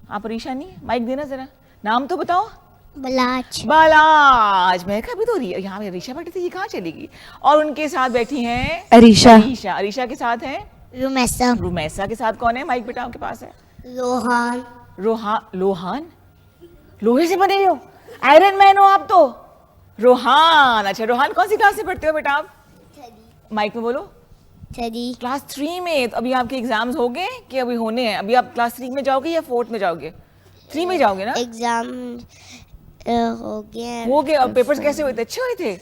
आप अरीशा नहीं है? माइक देना जरा, नाम तो बताओ। बलाज। बालाज। मैं कभी तो यहाँ पे अरीशा बैठी थी, ये कहाँ चली गई? और उनके साथ बैठी हैं अरीशा। अरीशा। अरीशा के साथ है रुमैसा। रुमैसा के साथ कौन है? माइक बेटा आपके पास है। रोहान। लोहान, लोहे से बने हो, आयरन मैन हो आप तो। रोहान, अच्छा रोहान कौन सी क्लास से पढ़ते हो बेटा आप? माइक में बोलो। क्लास 3 में। तो अभी आपके एग्जाम्स हो गए कि अभी होने हैं? अभी आप क्लास 3 में जाओगे या 4th में जाओगे? 3 में जाओगे ना? एग्जाम हो गया। हो गए। और पेपर्स कैसे हुए थे? अच्छे हुए थे?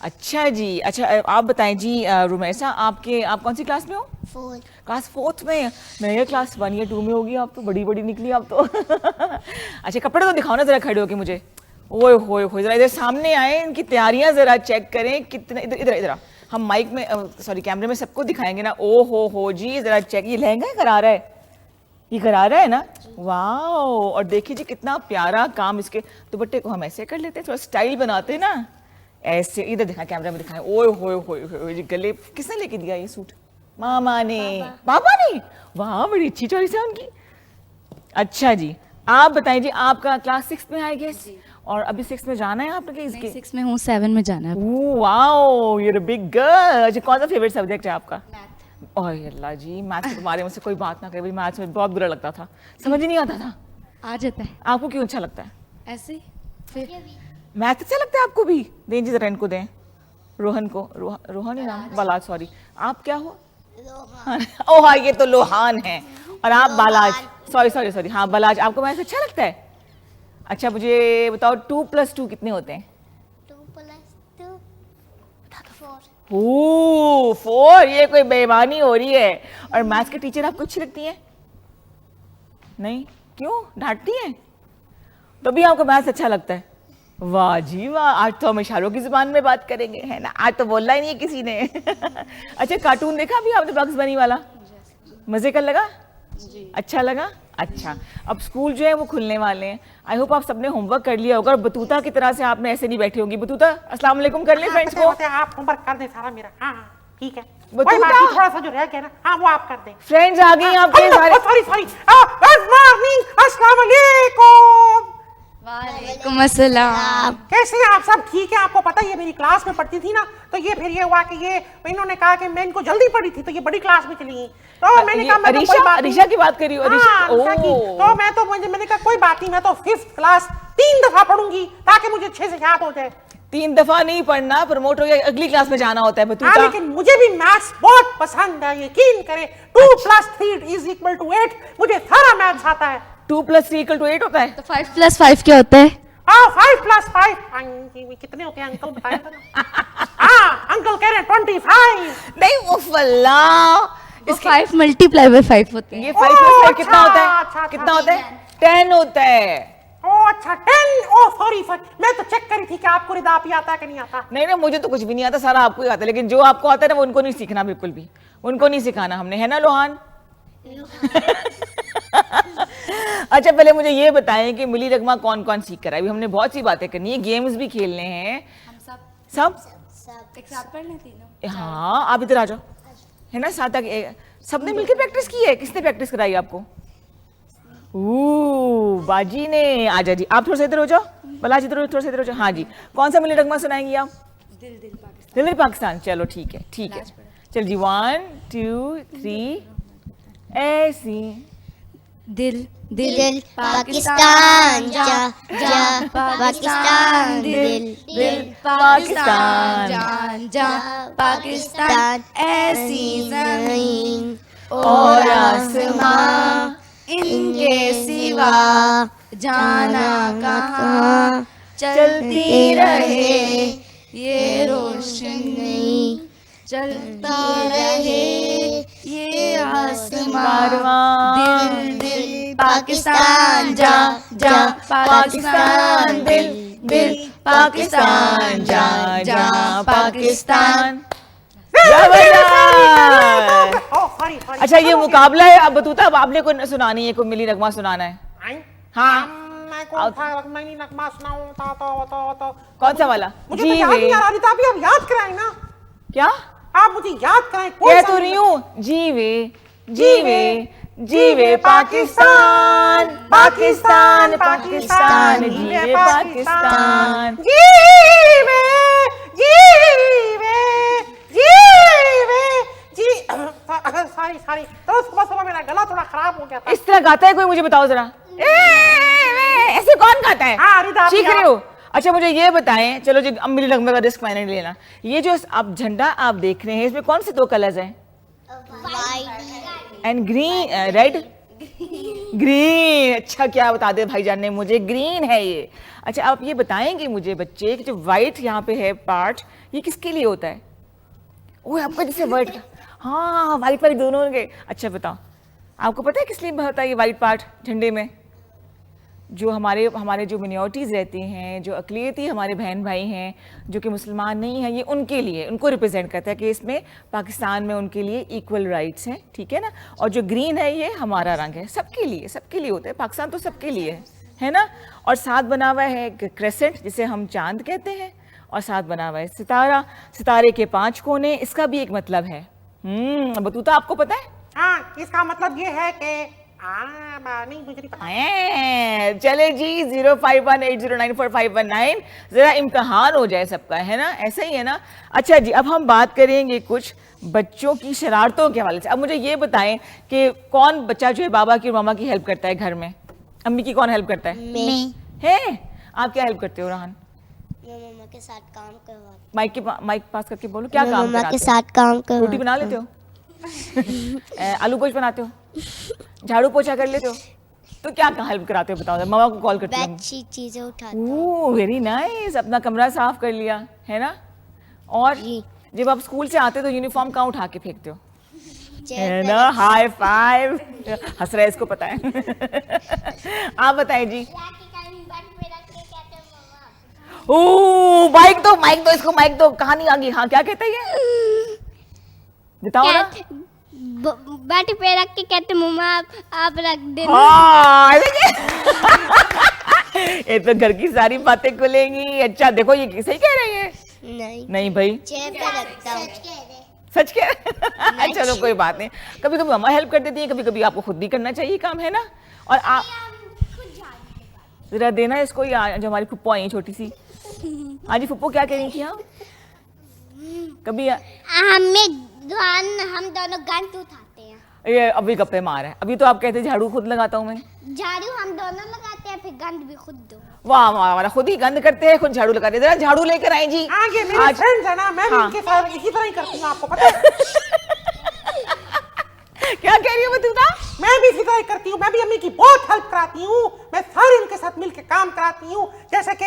अच्छा जी। अच्छा आप बताएं जी रुमैसा, आप कौन सी क्लास में हो? 4। क्लास 4th में। मैं क्लास 1 या 2 में होगी। आप तो बड़ी बड़ी निकली आप तो अच्छा कपड़े तो दिखाओ ना जरा खड़े होके मुझे। ओए होए होए, जरा इधर सामने आए, इनकी तैयारियां जरा चेक करें कितने। इधर इधर इधर हम माइक में सॉरी कैमरे में सबको दिखाएंगे ना। ओ हो जी, जरा चेक। ये लहंगा ही करा रहा है, ये करा रहा है ना? वाओ। और देखिए जी कितना प्यारा काम। इसके दुपट्टे को हम ऐसे कर लेते हैं, थोड़ा स्टाइल बनाते हैं ना ऐसे। इधर दिखाएं, कैमरा में दिखाएं। ओए होए होए जी, गले किसने लेके दिया ये सूट? मामा ने। पापा ने? वाह, बड़ी अच्छी चॉइस है उनकी। अच्छा जी, आप बताएं जी, आपका क्लास 6 में आई गेस, और अभी 6 में जाना है आपने? इसके 6 में हूँ, 7 में जाना है। Wow, you are a big girl. अच्छा कौन सा फेवरेट सब्जेक्ट है आपका? ओह अल्लाह जी, मैथ्स के बारे में से कोई बात ना करे भाई। मैथ्स में बहुत बुरा लगता था, समझ ही नहीं आता था। आ जाता है आपको क्यों अच्छा लगता है ऐसे ही। फिर मैथ? अच्छा लगता है आपको भी? दें जी जरा इनको दें। रोहन को। रोहन ही नाम? बलाज, सॉरी। आप क्या हो? ओ हाँ, ये तो लोहान है। और आप बालाज। सॉरी सॉरी सॉरी, हाँ बालाज। आपको मैथ्स अच्छा लगता है? अच्छा मुझे बताओ 2 + 2 कितने होते हैं? 2 + 2 4 ओह 4, ये कोई बेईमानी हो रही है। और मैथ्स के टीचर आपको अच्छी लगती है? नहीं, क्यों डांटती हैं? तो भी आपको मैथ्स अच्छा लगता है? वाह जी वाह, आज तो हम इशारों की जुबान में बात करेंगे, है ना? आज तो बोलना ही नहीं है किसी ने। अच्छा कार्टून देखा अभी आपने बग्स बनी वाला? मजे का लगा? अच्छा लगा? अच्छा, अब स्कूल जो है वो खुलने वाले हैं। आई होप आप सबने होमवर्क कर लिया होगा और बतूता की तरह से आपने ऐसे नहीं बैठी होंगी। बतूता अस्सलाम वालेकुम कर ले फ्रेंड्स को। आप होमवर्क कर दें सारा मेरा। हाँ हाँ ठीक है, बतूता। कोई बात नहीं, थोड़ा सा जो रह गया ना, हाँ वो आप कर दें। फ्रेंड्स आ गई आपके सारे। सॉरी सॉरी, गुड मॉर्निंग, अस्सलाम वालेकुम। वालेकुम अस्सलाम। कैसे हैं आप सब? ठीक है। आपको पता है ये मेरी क्लास में पढ़ती थी ना, तो ये फिर ये हुआ कि ये इन्होंने कहा कि मैं इनको जल्दी पढ़ी थी तो ये बड़ी क्लास में चली गई। तो मैंने कहा मैं तो कोई बात नहीं। अरीशा की बात करी हो? हाँ, अरीशा की। ओह। तो मैंने कहा कोई बात नहीं, मैं तो 5th क्लास 3 दफा पढ़ूंगी ताकि मुझे अच्छे से याद हो जाए। 3 दफा नहीं पढ़ना, प्रमोट हो गया अगली क्लास में जाना होता है हाँ, बतूता। लेकिन मुझे भी मैथ्स बहुत पसंद है, यकीन करें। 2 + 3 = 8, मुझे सारा मैथ्स आता है। 2 + 3 = 8 होता है? तो 5 + 5 क्या होता है? 5 + 5 कितने होते हैं अंकल बताएं जरा। हाँ अंकल कह रहे हैं 25। नहीं वो फल्ला, वो 5 × 5 होते हैं। ये 5 + 5 कितना होता है? अच्छा, कितना होता है? 10 होता है। ओ अच्छा 10। ओ सॉरी सॉरी, मैं तो चेक करी थी कि आपको रिदापी आता है कि नहीं आता। नहीं नहीं, मुझे तो कुछ भी नहीं आता, सारा आपको ही आता है। लेकिन जो आपको आता है ना वो उनको नहीं सीखना, बिल्कुल भी उनको नहीं सिखाना हमने, है ना लोहान? अच्छा पहले मुझे ये बताएं कि मिली रगमा कौन कौन सीख कर आए? अभी हमने बहुत सी बातें करनी है, गेम्स भी खेलने हैं। हम सब एक साथ पढ़ लें तीनों। हाँ आप इधर आ जाओ, है ना? साथ सबने मिलकर प्रैक्टिस की है? किसने प्रैक्टिस कराई आपको? बाजी ने। आजा जी, आप थोड़ा सा इधर हो जाओ। बलाज इधर थोड़ा सा इधर हो जाओ। हाँ जी, कौन सा मिली रगमा सुनाएंगी आप? दिल दिल पाकिस्तान। दिल दिल पाकिस्तान। चलो ठीक है ठीक है, चल जी 1 2 3। ऐसी दिल दिल पाकिस्तान जा जा पाकिस्तान दिल दिल पाकिस्तान जान जा पाकिस्तान ऐसी जमीन और आसमां इनके सिवा जाना कहाँ चलती रहे ये रोशनी चलता रहे ये आसमां दिल दिल पाकिस्तान जा जा पाकिस्तान दिल दिल पाकिस्तान जा जा पाकिस्तान। ओ सॉरी सॉरी। अच्छा ये मुकाबला है, अब बतूता अब आपने को सुनानी है, कोई मिली रगमा सुनाना है? हाँ मैं कौन सा मिली रगमा सुनाऊं? तो कौन सा वाला? मुझे तो याद नहीं आ रहा था, अभी आप याद कराएं ना। क्या आप मुझे याद कराएं। कह तो रही हूँ, जीवे जीवे जीवे पाकिस्तान पाकिस्तान पाकिस्तान जीवे पाकिस्तान। जीवे जीवे जीवे जी सॉरी सॉरी, तो सुबह मेरा गला थोड़ा खराब हो गया था। इस तरह गाता है कोई? मुझे बताओ जरा, ऐसे कौन गाता है? हाँ, रिदा सीख आप- रहे हो? अच्छा मुझे ये बताएं, चलो जी अब मिली रगमे का रिस्क मैंने नहीं लेना। ये जो आप झंडा आप देख रहे हैं इसमें कौन से 2 कलर्स हैं? And green, red green. अच्छा क्या बता दे भाईजान ने मुझे, ग्रीन है ये। अच्छा आप ये बताएंगे मुझे बच्चे कि जो व्हाइट यहाँ पे है पार्ट, ये किसके लिए होता है? ओह आपका जैसे व्हाइट, हाँ व्हाइट वाइट दोनों होंगे। अच्छा बताओ आपको पता है किस लिए होता है ये व्हाइट पार्ट झंडे में? जो हमारे जो मिनॉरिटीज़ रहते हैं, जो अक़लियती हमारे बहन भाई हैं जो कि मुसलमान नहीं हैं, ये उनके लिए, उनको रिप्रेजेंट करता है कि इसमें पाकिस्तान में उनके लिए इक्वल राइट्स हैं, ठीक है ना? और जो ग्रीन है ये हमारा रंग है, सबके लिए होता है। पाकिस्तान तो सबके लिए है ना? और साथ बना हुआ है क्रेसेंट जिसे हम चांद कहते हैं, और साथ बना हुआ है सितारा, सितारे के 5 कोने, इसका भी एक मतलब है। बतूता आपको पता है? हाँ इसका मतलब ये है कि नहीं मुझे नहीं पता। चले जी 0518094519, जरा इम्तिहान हो जाए सबका, है ना? ऐसा ही है ना? अच्छा जी अब हम बात करेंगे कुछ बच्चों की शरारतों के हवाले से। अब मुझे ये बताएं कि कौन बच्चा जो है बाबा की और मामा की हेल्प करता है घर में? अम्मी की कौन हेल्प करता है? मैं है? आप क्या हेल्प करते हो राहन? मम्मा के साथ काम करवा माइक पास करके बोलो, क्या काम मम्मा कराते के हो? साथ काम करवा रोटी बना लेते हो? आलू गोश्त बनाते हो, झाड़ू पोछा कर लेते हो, तो क्या हेल्प कराते हो बताओ, मामा को कॉल करती हूँ। बेडशीट चीजें उठाता ओह वेरी नाइस, अपना कमरा साफ कर लिया है ना। और जी। जब आप स्कूल से आते हो तो यूनिफॉर्म कहाँ उठा के फेंकते हो, चेयर है पे ना। हाई फाइव, हंस रहा है, इसको पता है। आप बताएं जी। ओह माइक दो इसको, माइक दो, कहानी आ गई। हाँ क्या कहते हैं ये, बताओ ना। बैट पे रख के कहते मम्मा आप रख देना। हाँ ये तो घर की सारी बातें खुलेंगी। अच्छा देखो ये सही कह रही है। नहीं, नहीं भाई, चेयर पे रखता हूँ। सच कह रहे। चलो कोई बात नहीं, कभी कभी मम्मा हेल्प कर देती है, कभी कभी आपको खुद भी करना चाहिए काम, है ना। और आप जरा देना इसको, या जो हमारी फुप्पो आई है छोटी सी। हाँ जी फुप्पो क्या कह रही थी। हाँ कभी हम दोनों गन उठाते हैं। ये अभी गप्पे मार है, अभी तो आप कहते झाड़ू खुद लगाता हूँ मैं। झाड़ू हम दोनों लगाते हैं, फिर गंद भी खुद दो। वाह वाह वाह, खुद ही गंद करते हैं, खुद झाड़ू लगाते हैं। जरा झाड़ू लेकर आए जी। हाँ ये मेरे आज- फ्रेंड्स है ना, मैं भी हाँ। इनके साथ इसी तरह ही करती हूँ, आपको पता है। क्या कह रही हो बतूता। मैं भी इसी तरह ही करती हूँ, मैं भी अम्मी की बहुत हेल्प कराती हूँ, मैं सारे इनके साथ मिलके काम कराती हूँ। जैसे कि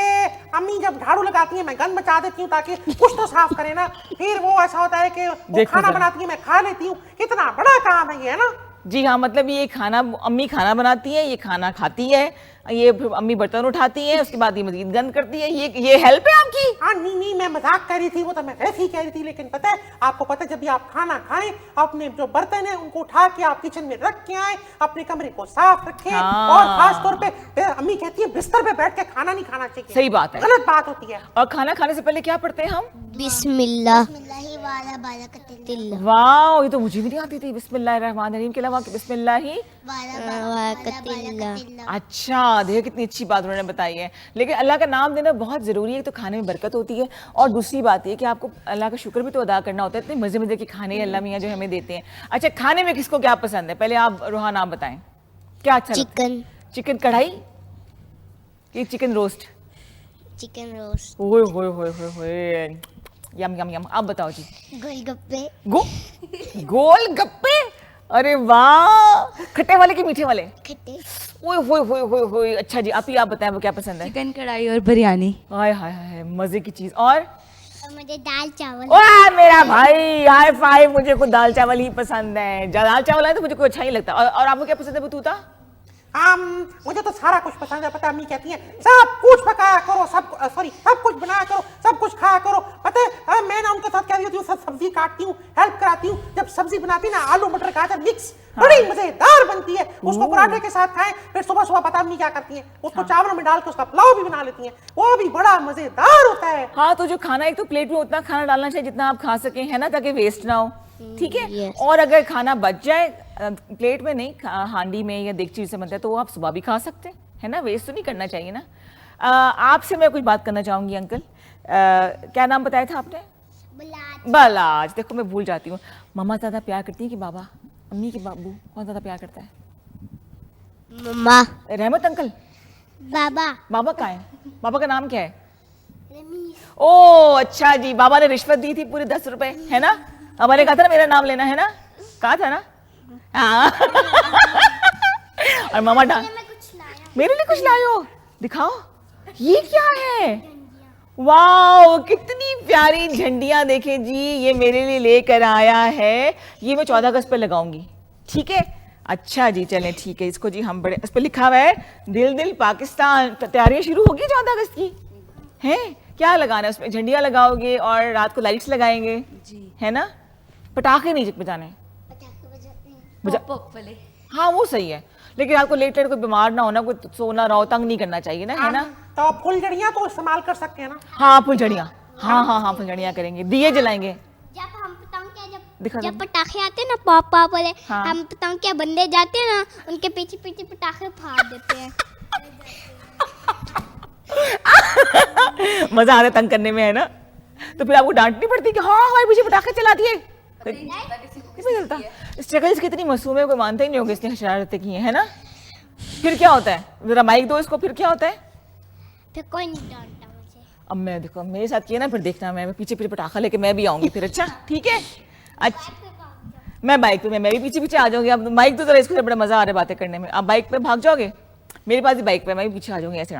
अम्मी जब झाड़ू लगाती है मैं गंद मचा देती हूँ ताकि कुछ तो साफ करे ना। फिर वो ऐसा होता है कि वो देखो खाना जरा। बनाती है, मैं खा लेती हूँ। कितना बड़ा काम है ये, है ना। जी हाँ, मतलब ये खाना, अम्मी खाना बनाती है, ये खाना खाती है, ये फिर अम्मी बर्तन उठाती है, उसके बाद ये मजीद गंद करती है। ये हेल्प है आपकी। हाँ नहीं मैं मजाक कर रही थी, वो तो मैं वैसे ही कह रही थी। लेकिन पता है आपको, पता है जब भी आप खाना खाएं, अपने जो बर्तन है उनको उठा के आप किचन में रख के आए, अपने कमरे को साफ रखें। हाँ। और खास तौर पे अम्मी कहती है बिस्तर पे बैठ के खाना नहीं खाना चाहिए। सही बात है। गलत बात होती है। और खाना खाने से पहले क्या पढ़ते हैं हम। बिस्मिल्लाह। वाह, ये तो मुझे भी नहीं आती थी। बिस्मिल्लाहिर्रहमानिर्रहीम के अलावा बिस्मिल्लाह ही। अच्छा देखिए कितनी अच्छी बात उन्होंने बताई है। लेकिन अल्लाह का नाम लेना बहुत ज़रूरी है, तो खाने में बरकत होती है। और दूसरी बात ये कि आपको अल्लाह का शुक्र भी तो अदा करना होता है। इतने मज़े मज़े के खाने अल्लाह मियाँ जो हमें देते हैं। अच्छा खाने में किसको क्या पसंद है, पहले आप रोहान आप बताएं क्या अच्छा लगता है? चिकन। चिकन कढ़ाई कि चिकन रोस्ट। Chicken roast. ओए होए होए होए होए, यम यम यम। आप बताओ जी। गोलगप्पे। गोल गप्पे, अरे वाह, खट्टे वाले कि मीठे वाले। खट्टे। ओए होए होए होए होए। अच्छा जी आप बताएं वो क्या पसंद है। चिकन कढ़ाई और बिरयानी। हाय हाय हाय, मजे की चीज। और मुझे दाल चावल। ओए मेरा भाई, हाई फाइव। मुझे को दाल चावल ही पसंद है। दाल चावल है तो मुझे कोई अच्छा ही लगता। और आपको क्या पसंद है बतूता। मुझे तो सारा कुछ पसंद है। पता है अम्मी कहती है सब कुछ पकाया करो, सब कुछ बनाया करो, सब कुछ खाया करो। पता है मैं ना उनके साथ क्या होती हूँ, सब सब्जी काटती हूँ, हेल्प कराती हूँ। जब सब्जी बनाती ना आलू मटर गाजर मिक्स, बड़ी मजेदार बनती है। उसको पराठे के साथ खाएं। फिर सुबह सुबह पता अम्मी क्या करती है, उसको चावलों में डाल के उसका पुलाव भी बना लेती है, वो भी बड़ा मजेदार होता है। हाँ तो जो खाना, एक तो प्लेट में उतना खाना डालना चाहिए जितना आप खा सकें, है ना, ताकि वेस्ट ना हो। ठीक है। Yes. और अगर खाना बच जाए, प्लेट में नहीं, हांडी में या देगची से बनता है, तो वो आप सुबह भी खा सकते हैं, है ना। वेस्ट तो नहीं करना चाहिए ना। आपसे मैं कुछ बात करना चाहूंगी अंकल। क्या नाम बताया था आपने। बलाज। देखो मैं भूल जाती हूँ। मम्मा ज्यादा प्यार करती है कि बाबा, अम्मी की बाबू कौन ज्यादा प्यार करता है। मम्मा। रहमत अंकल। बाबा। बाबा कहाँ है, बाबा का नाम क्या है। ओ अच्छा जी, बाबा ने रिश्वत दी थी पूरे 10 रुपए, है ना। बाबा ने कहा था ना मेरा नाम लेना, है ना, कहा था ना। हाँ। और मामा मेरे लिए कुछ लाए हो, दिखाओ ये क्या है। वाह कितनी प्यारी झंडियां देखें जी, ये मेरे लिए लेकर आया है। ये मैं 14 अगस्त पर लगाऊंगी, ठीक है। अच्छा जी चलें ठीक है। इसको जी हम बड़े, इस पर लिखा हुआ है दिल दिल पाकिस्तान। तैयारियां शुरू होगी 14 अगस्त की, हैं। क्या लगाना है उसमें, झंडियां लगाओगे और रात को लाइट्स लगाएंगे जी, है ना। पटाखे नहीं बजाने, पॉप वाले। हाँ वो सही है। लेकिन आपको लेट कोई बीमार ना होना, कोई सोना रहो, तंग नहीं करना चाहिए ना, है ना। तो आप फुलझड़ियाँ तो इस्तेमाल कर सकते हैं ना। हाँ फुलझड़ियाँ, हाँ फुलझड़ियाँ करेंगे, दिए जलाएंगे। जब हम पतंग क्या दिखा जब दो। पटाखे आते हैं ना पॉप पॉप वाले, हाँ। हम पतंग क्या बंदे जाते हैं ना, उनके पीछे पीछे पटाखे फाड़ देते हैं। मजा आता है तंग करने में, है ना। तो फिर आपको डांटनी पड़ती कि हाँ हमारे पीछे पटाखे चला दिए। नहीं चलता। स्ट्रगल्स कितनी मासूम है, कोई मानता ही नहीं होगा इसने शरारतें की है ना। फिर क्या होता है, जरा माइक दो इसको, फिर क्या होता है। फिर कोई नहीं डांटता मुझे। अब मैं देखो मेरे साथ किया ना, फिर देखना मैं पीछे पीछे पटाखा लेके मैं भी आऊंगी फिर। अच्छा ठीक है। अच्छा मैं बाइक पे, मैं भी पीछे पीछे आ जाऊंगी। अब माइक तो जरा इसको बड़ा मजा आ रहा है बातें करने में। आप बाइक पे भाग जाओगे, मेरे पास ही बाइक पे, मैं भी पीछे आ जाऊंगी ऐसे,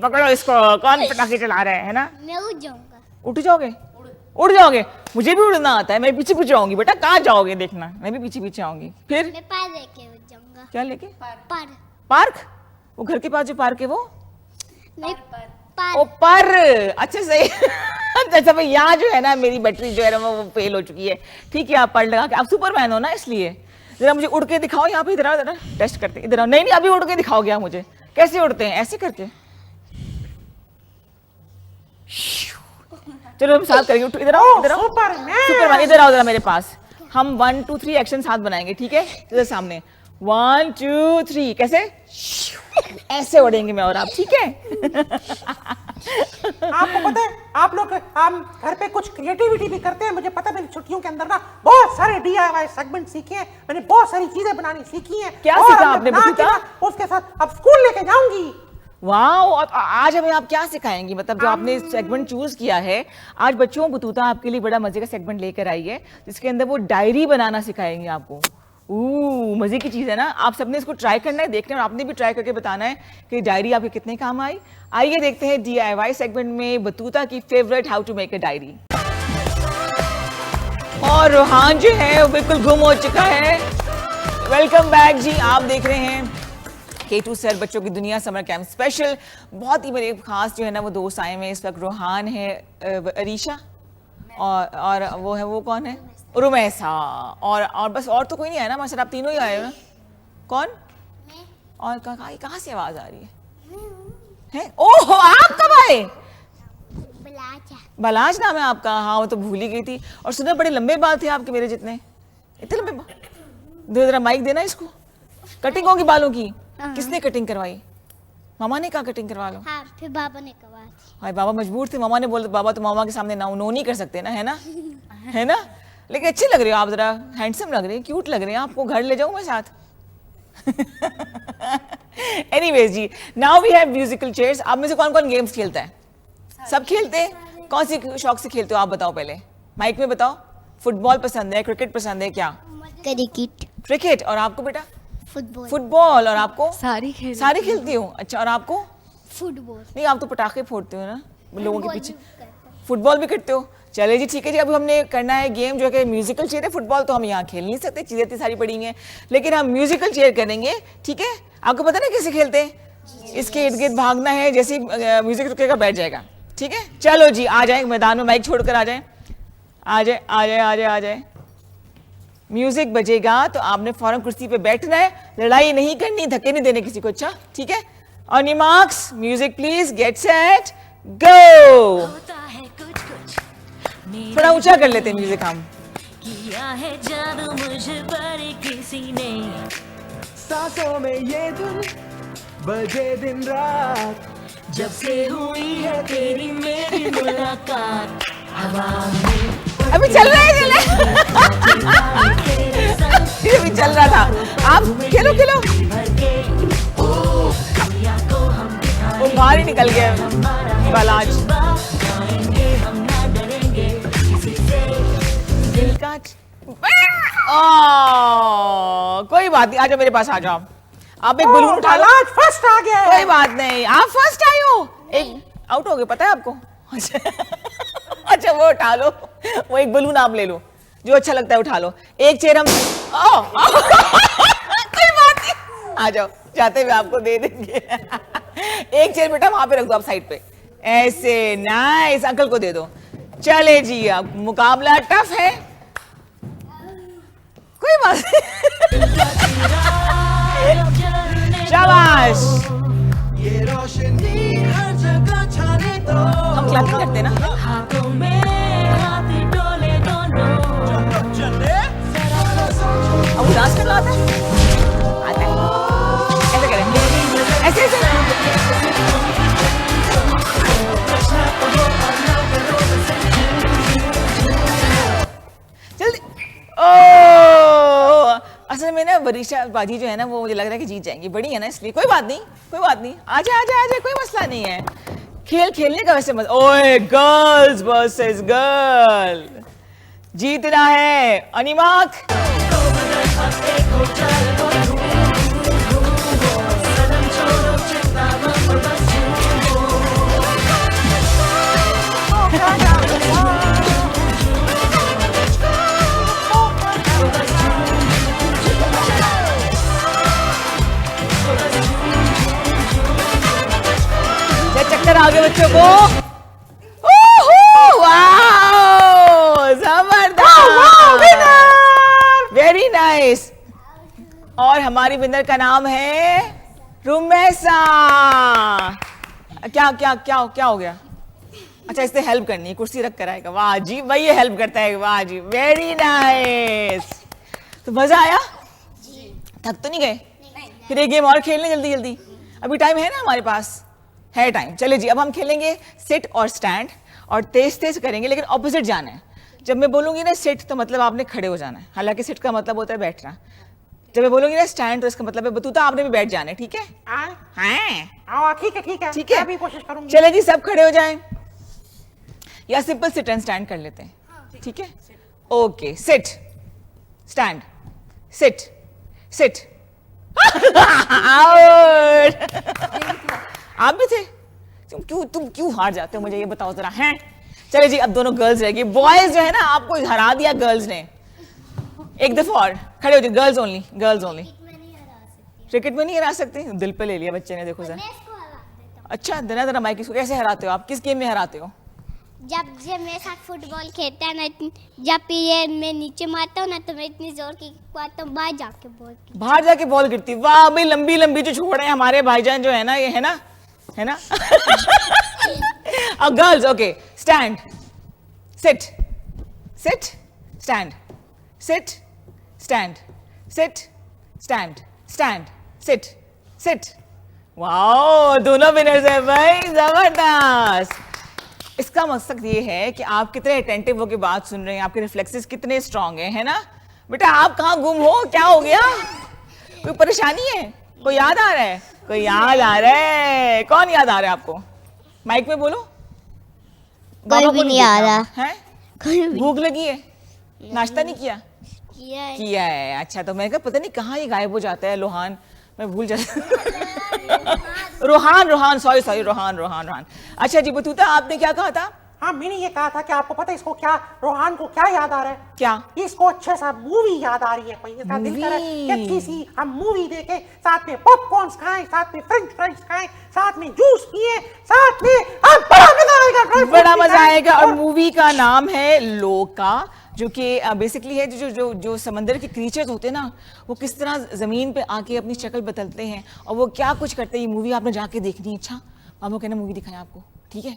पकड़ो इसको, कौन पटाखे चला रहे है ना। मैं उठ जाऊंगा। उठ जाओगे, उड़ जाओगे, मुझे भी उड़ना आता है, मैं पीछे पीछे आऊंगी। बेटा कहाँ जाओगे देखना, मैं भी पीछे पीछे आऊंगी। फिर मैं पार लेके उठ जाऊंगा। क्या लेके? पार। पार्क? वो घर के पास जो पार्क है वो? नहीं, ओ पार। पर, अच्छा सही। अच्छा भाई, यहाँ जो है ना मेरी बैटरी जो है ना वो फेल हो चुकी है। ठीक है, आप पर लगा के, आप सुपरमैन हो ना, इसलिए जरा मुझे उड़ के दिखाओ यहाँ पे। इधर आओ, जरा टेस्ट करते, इधर आओ। नहीं नहीं, अभी उड़ के दिखाओगे आप मुझे कैसे उड़ते हैं, ऐसे करके। चलो हम साथ करेंगे, इधर आओ, इधर आओ। सुपरमैन, इधर आओ जरा मेरे पास। हम 1 2 3 एक्शन साथ बनाएंगे, ठीक है? इधर सामने 1 2 3, कैसे? ऐसे उड़ेंगे मैं और आप, ठीक है? आपको पता है, आप लोग हम घर पे कुछ क्रिएटिविटी भी करते हैं। मुझे पता है, मैंने छुट्टियों के अंदर ना बहुत सारे DIY सेगमेंट सीखे हैं। मैंने बहुत सारी चीजें बनानी सीखी हैं। क्या और सीखा हमने आपने बना के बतूता? ना उसके साथ अब स्कूल लेके जाऊंगी। वाओ, आज हमें आप क्या सिखाएंगी? मतलब जो आपने सेगमेंट चूज किया है आज, बच्चों बतूता आपके लिए बड़ा मजे का सेगमेंट लेकर आई है, जिसके अंदर वो डायरी बनाना सिखाएंगे आपको। मजे की चीज है ना। आप सबने इसको ट्राई करना है, देखना है, और आपने भी ट्राई करके बताना है कि डायरी आपके कितने काम आई। आइए देखते हैं DIY सेगमेंट में बतूता की favourite how to make a diary. और रोहान जो है वो बिल्कुल गुम हो चुका है। वेलकम बैक जी। आप देख रहे हैं K2 सर बच्चों की दुनिया समर कैंप स्पेशल। बहुत ही मेरे खास जो है ना वो दोस्त आए हैं इस वक्त। रोहान है, अरीशा और वो है, वो कौन है? रुमैसा। और बस, और तो कोई नहीं आया ना? माशाल्लाह आप तीनों ही आए हो ना? कौन? और कहाँ से आवाज आ रही है? ओहो, आप कब आए? बलाज नाम है आपका? हाँ, वो तो भूल ही गई थी। और सुना बड़े लंबे बाल थे आपके, मेरे जितने। इतने लंबे बाल? जरा माइक देना इसको। कटिंग होगी बालों की? किसने कटिंग करवाई? मामा ने कहा कटिंग करवा लो। हाँ, फिर बाबा ने करवा दी। हाय, बाबा मजबूर थे। मामा ने बोला, बाबा तो मामा के सामने ना नो नहीं कर सकते ना, है ना? है ना? लेकिन अच्छे लग रहे हो आप, जरा हैंडसम लग रहे हैं, क्यूट लग रहे हैं। आपको घर ले जाऊं मैं साथ? एनीवेज जी, now we have musical chairs. आप में से कौन कौन गेम्स खेलता है? सब खेलते हैं? कौन सी शौक से खेलते हो आप बताओ पहले, माइक में बताओ। फुटबॉल पसंद है, क्रिकेट पसंद है, क्या? क्रिकेट। क्रिकेट। और आपको बेटा? फुटबॉल। फुटबॉल। और आपको? सारी खेलती हूँ। अच्छा, और आपको? फुटबॉल। नहीं, आप तो पटाखे फोड़ते हो ना लोगों के पीछे। फुटबॉल भी करते हो? चले जी, ठीक है जी। अब हमने करना है गेम जो है कि म्यूजिकल चेयर है। फुटबॉल तो हम यहाँ खेल नहीं सकते, चीजें इतनी सारी पड़ी हैं, लेकिन हम म्यूजिकल चेयर करेंगे, ठीक है? आपको पता ना कैसे खेलते हैं? इसके इर्द गिर्द भागना है, जैसे म्यूजिक रुकेगा बैठ जाएगा, ठीक है? चलो जी, आ जाए मैदान में, माइक छोड़कर आ जाए, आ जाए, आ जाए, आ जाए, आ जाए। म्यूजिक बजेगा तो आपने फौरन कुर्सी पे बैठना है, लड़ाई नहीं करनी, धक्के नहीं देने किसी को, अच्छा? ठीक है? On your marks, music please, get set, go. थोड़ा ऊंचा कर लेते हैं म्यूजिक हम। किया है जादू मुझ पर किसी ने, सांसों में ये धुन बजे दिन रात, जब से हुई है तेरी मेरी मुलाकात। हवा में अभी चल रहा है, ये भी चल रहा था। आप खेलो खेलो। वो बाहर ही निकल गया बलाज। दिल का कोई बात नहीं, आ जाओ मेरे पास, आ जाओ। आप एक बलून उठा लो। आज फर्स्ट आ गया है। कोई बात नहीं, आप फर्स्ट आए हो। एक आउट हो गए, पता है आपको? अच्छा, वो उठा लो, वो एक बलून आप ले लो, जो अच्छा लगता है उठा लो। एक चेयर हम कोई बात नहीं, आ जाओ, जाते हुए आपको दे देंगे। एक चेयर बेटा वहां पे रख दो आप साइड पे, ऐसे। नाइस, अंकल को दे दो। चले जी, अब मुकाबला टफ है, कोई बात नहीं। शाबाश। ये रोशनी हर जगह छाने दो। हम क्लैपिंग करते ना? हाथों में हाथ डोले दोनों, चले अब वो डांस करना आता है? आता है। ऐसे करें, ऐसे ऐसे। जल्दी। ओह, असल में ना वरीशा बाजी जो है ना वो मुझे लग रहा है कि जीत जाएंगी, बड़ी है ना इसलिए। कोई बात नहीं, कोई बात नहीं, आजा आजा आजा, कोई मसला नहीं है। खेल खेलने का वैसे मजा। ओए, गर्ल्स वर्सेस गर्ल, जीतना है अनिमाक। चक्कर आ गए बच्चों को। Very nice. और हमारी विनर का नाम है रुमैसा। क्या क्या क्या क्या हो गया? अच्छा, इससे हेल्प करनी है, कुर्सी रख कर आएगा। वाह जी, भाई ये हेल्प करता है। वाह जी, वेरी नाइस। तो मजा आया? थक तो नहीं गए? फिर एक गेम और खेलने जल्दी जल्दी, अभी टाइम है ना हमारे पास? है टाइम। चले जी, अब हम खेलेंगे सिट और स्टैंड, और तेज तेज करेंगे लेकिन ऑपोजिट जाना है। जब मैं बोलूंगी ना सिट तो मतलब आपने खड़े हो जाना है, हालांकि सिट का मतलब होता है बैठना। जब मैं बोलूंगी ना स्टैंड तो इसका मतलब है बतूता आपने भी बैठ जाना है, ठीक है? हाँ ठीक है ठीक है ठीक है, मैं भी कोशिश करूंगी। चले जी, सब खड़े हो जाएं, या सिंपल सिट एंड स्टैंड कर लेते हैं, ठीक है? Okay, sit stand sit sit. आप भी थे? तुम क्यों हार जाते हो, मुझे ये बताओ जरा। हैं, चले जी, अब दोनों गर्ल्स रहेगी। बॉयज जो है ना, आपको हरा दिया गर्ल्स ने। एक दफा और खड़े हो जाए, girls only, girls only. Cricket में नहीं हरा सकते? दिल पे ले लिया बच्चे ने, देखो जरा। अच्छा, देना जरा माइक। इसको कैसे हराते हो आप? किस गेम में हराते हो? जब मेरे साथ फुटबॉल खेलता है ना, जब ये मैं नीचे मारता हूँ ना तो मैं इतनी जोर की मारता हूँ, बाहर जाके बॉल गिरती। वाह भाई, लंबी लंबी जो छोड़ रहे हैं हमारे भाईजान जो है ना, ये है ना अब girls, okay, stand sit sit stand sit stand sit stand stand sit sit. Wow, दोनों विनर्स है भाई, जबरदस्त। इसका मकसद ये है कि आप कितने अटेंटिव होकर बात सुन रहे हैं, आपके रिफ्लेक्सेस कितने स्ट्रांग है ना? बेटा आप कहाँ गुम हो? क्या हो गया? कोई परेशानी है? कोई याद आ रहा है? कोई याद आ रहा है? कौन याद आ रहा है आपको? माइक में बोलो। कोई भी नहीं आ रहा है। भूख लगी है? नाश्ता नहीं किया? है। किया है। अच्छा, तो मैं कहा पता नहीं कहाँ ये गायब हो जाता है लोहान, मैं भूल जाता। रोहान, सॉरी, रोहान। अच्छा जी, बतूता आपने क्या कहा था? हाँ, मैंने ये कहा था कि आपको पता है इसको क्या, रोहान को क्या याद आ रहा है? क्या? इसको अच्छा सा मूवी याद आ रही है। कोई इसका दिल कर रहा है कि मूवी। अच्छी सी हम मूवी देखें, साथ में पॉपकॉर्न खाएं, साथ में फ्रेंच फ्राइज खाएं, साथ में जूस पिए, साथ में बड़ा मजा आएगा। बड़ा मजा आएगा। और मूवी का नाम है लोका, जो कि बेसिकली है जो समंदर के क्रीचर्स होते हैं ना, वो किस तरह जमीन पे आके अपनी शक्ल बदलते हैं और वो क्या कुछ करते हैं। ये मूवी आपने जाके देखनी है। अच्छा, मामू कहना मूवी दिखाएं आपको, ठीक है?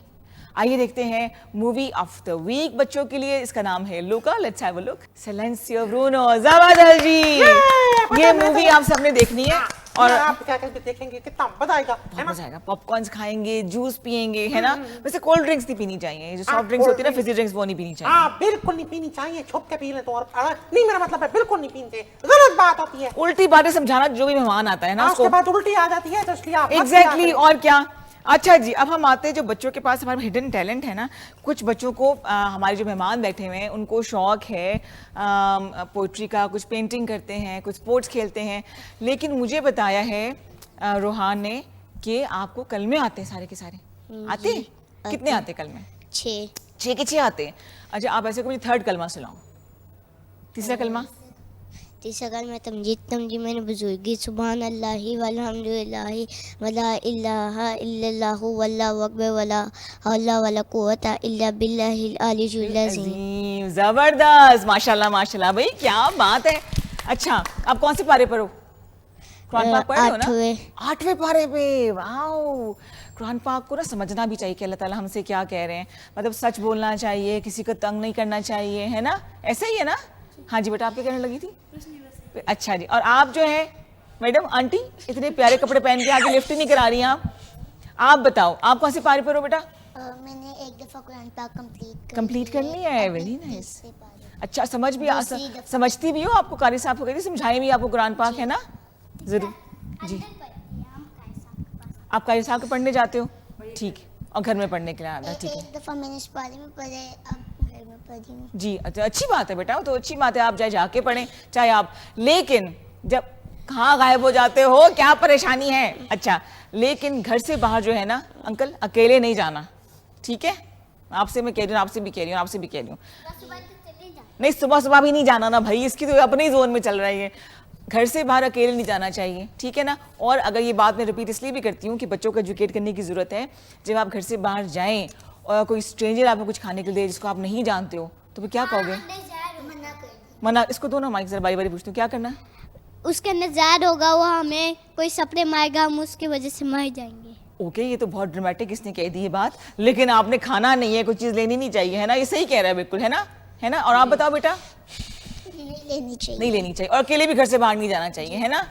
आइए देखते हैं मूवी ऑफ द वीक बच्चों के लिए। इसका नाम है Luca. Let's have a look. Silencio Bruno, जबरदस्त जी। ये मूवी आप सबने देखनी है। और आप क्या करके देखेंगे, कितना मजा आएगा, है ना? मजा आएगा। पॉपकॉर्न खाएंगे, जूस पियेंगे, है ना? वैसे कोल्ड ड्रिंक्स नहीं पीनी चाहिए, जो सॉफ्ट ड्रिंक्स होती है ना, फिजी ड्रिंक्स, वो नहीं पीनी चाहिए। हाँ, बिल्कुल नहीं पीनी चाहिए। छुप के पी ले तो और नहीं, मेरा मतलब है बिल्कुल नहीं पीनी चाहिए। गलत बात होती है। उल्टी बातें समझाना, जो भी मेहमान आता है ना उसके बाद उल्टी आ जाती है, तो इसलिए आप मत किया एग्जैक्टली। करें। और क्या? अच्छा जी, अब हम आते हैं जो बच्चों के पास हमारा हिडन टैलेंट है ना। कुछ बच्चों को हमारे जो मेहमान बैठे हुए हैं उनको शौक है पोइट्री का, कुछ पेंटिंग करते हैं, कुछ स्पोर्ट्स खेलते हैं। लेकिन मुझे बताया है रोहान ने कि आपको कलमे आते हैं सारे के सारे। आते हैं? कितने आते हैं कलमे? 6 के 6 आते हैं। अच्छा, आप ऐसे को मुझे थर्ड कलमा सुनाओ। तीसरा कलमा? तीसरा कलमा तमजीद मैंने बुजुर्गी सुभान अल्लाहि वल्हम्दुलिल्लाहि वला इलाहा इल्लल्लाहु वल्लाहु अकबर वला हौला वला कुव्वता इल्ला बिल्लाहिल अलीयुल अज़ीम। अजीम, जबरदस्त, माशाल्लाह माशाल्लाह भाई, क्या बात है। अच्छा, आप कौन से पारे पर हो? कुरान पाक पढ़ रहे हो ना? 8वें पारे पे। वाओ, कुरान पाक को ना समझना भी चाहिए कि अल्लाह ताला हमसे क्या कह रहे हैं। मतलब सच बोलना चाहिए, किसी को तंग नहीं करना चाहिए, है ना? ऐसा ही है ना? हाँ जी बेटा, आप क्या कहने लगी थी? अच्छा जी, और आप जो है मैडम आंटी, इतने प्यारे कपड़े पहन के आगे लिफ्ट ही नहीं करा रही हैं आप बताओ आप कौन से पारे पर हो बेटा? मैंने एक दफा कुरान पाक कंप्लीट कर लिया है। Very nice. अच्छा, समझती भी हो? आपको कारी साहब को कहती समझाई भी आपको कुरान पाक, है ना? जरूर जी। आप कारी साहब को पढ़ने जाते हो? ठीक है, और घर में पढ़ने के लिए आता है, ठीक है? एक दफा मैंने इस बारे में पढ़े, अब घर में पढ़ी हूँ। जी अच्छा, अच्छी बात है बेटा, तो अच्छी बात है, आप चाहे जाके पढ़ें चाहे आप, लेकिन जब कहाँ गायब हो जाते हो, क्या परेशानी है? अच्छा, लेकिन घर से बाहर जो है ना अंकल, अकेले नहीं जाना, ठीक है? आपसे मैं कह रही हूँ, आपसे भी कह रही हूँ, आपसे भी कह रही हूँ, नहीं सुबह सुबह भी नहीं जाना ना भाई, इसकी तो अपने ही जोन में चल रही है। घर से बाहर अकेले नहीं जाना चाहिए, ठीक है ना? और अगर ये बात मैं रिपीट इसलिए भी करती हूँ कि बच्चों को एजुकेट करने की ज़रूरत है, जब आप घर से बाहर जाएं और कोई स्ट्रेंजर आपको कुछ खाने के लिए दे जिसको आप नहीं जानते हो, तो फिर क्या कहोगे? मना, इसको दो ना माइक, जरा बारी बारी पूछती हूँ, क्या करना है? उसके अंदर जहर होगा, वो हमें कोई सपने मारेगा, हम उसकी वजह से मर जाएंगे। ओके, ये तो बहुत ड्रामेटिक इसने कह दी है बात, लेकिन आपने खाना नहीं है, कुछ चीज़ लेनी नहीं चाहिए, है ना? ये सही कह रहा है बिल्कुल, है ना? है ना? और आप बताओ बेटा? नहीं लेनी चाहिए। नहीं लेनी चाहिए, और अकेले भी घर से बाहर नहीं जाना चाहिए, है ना?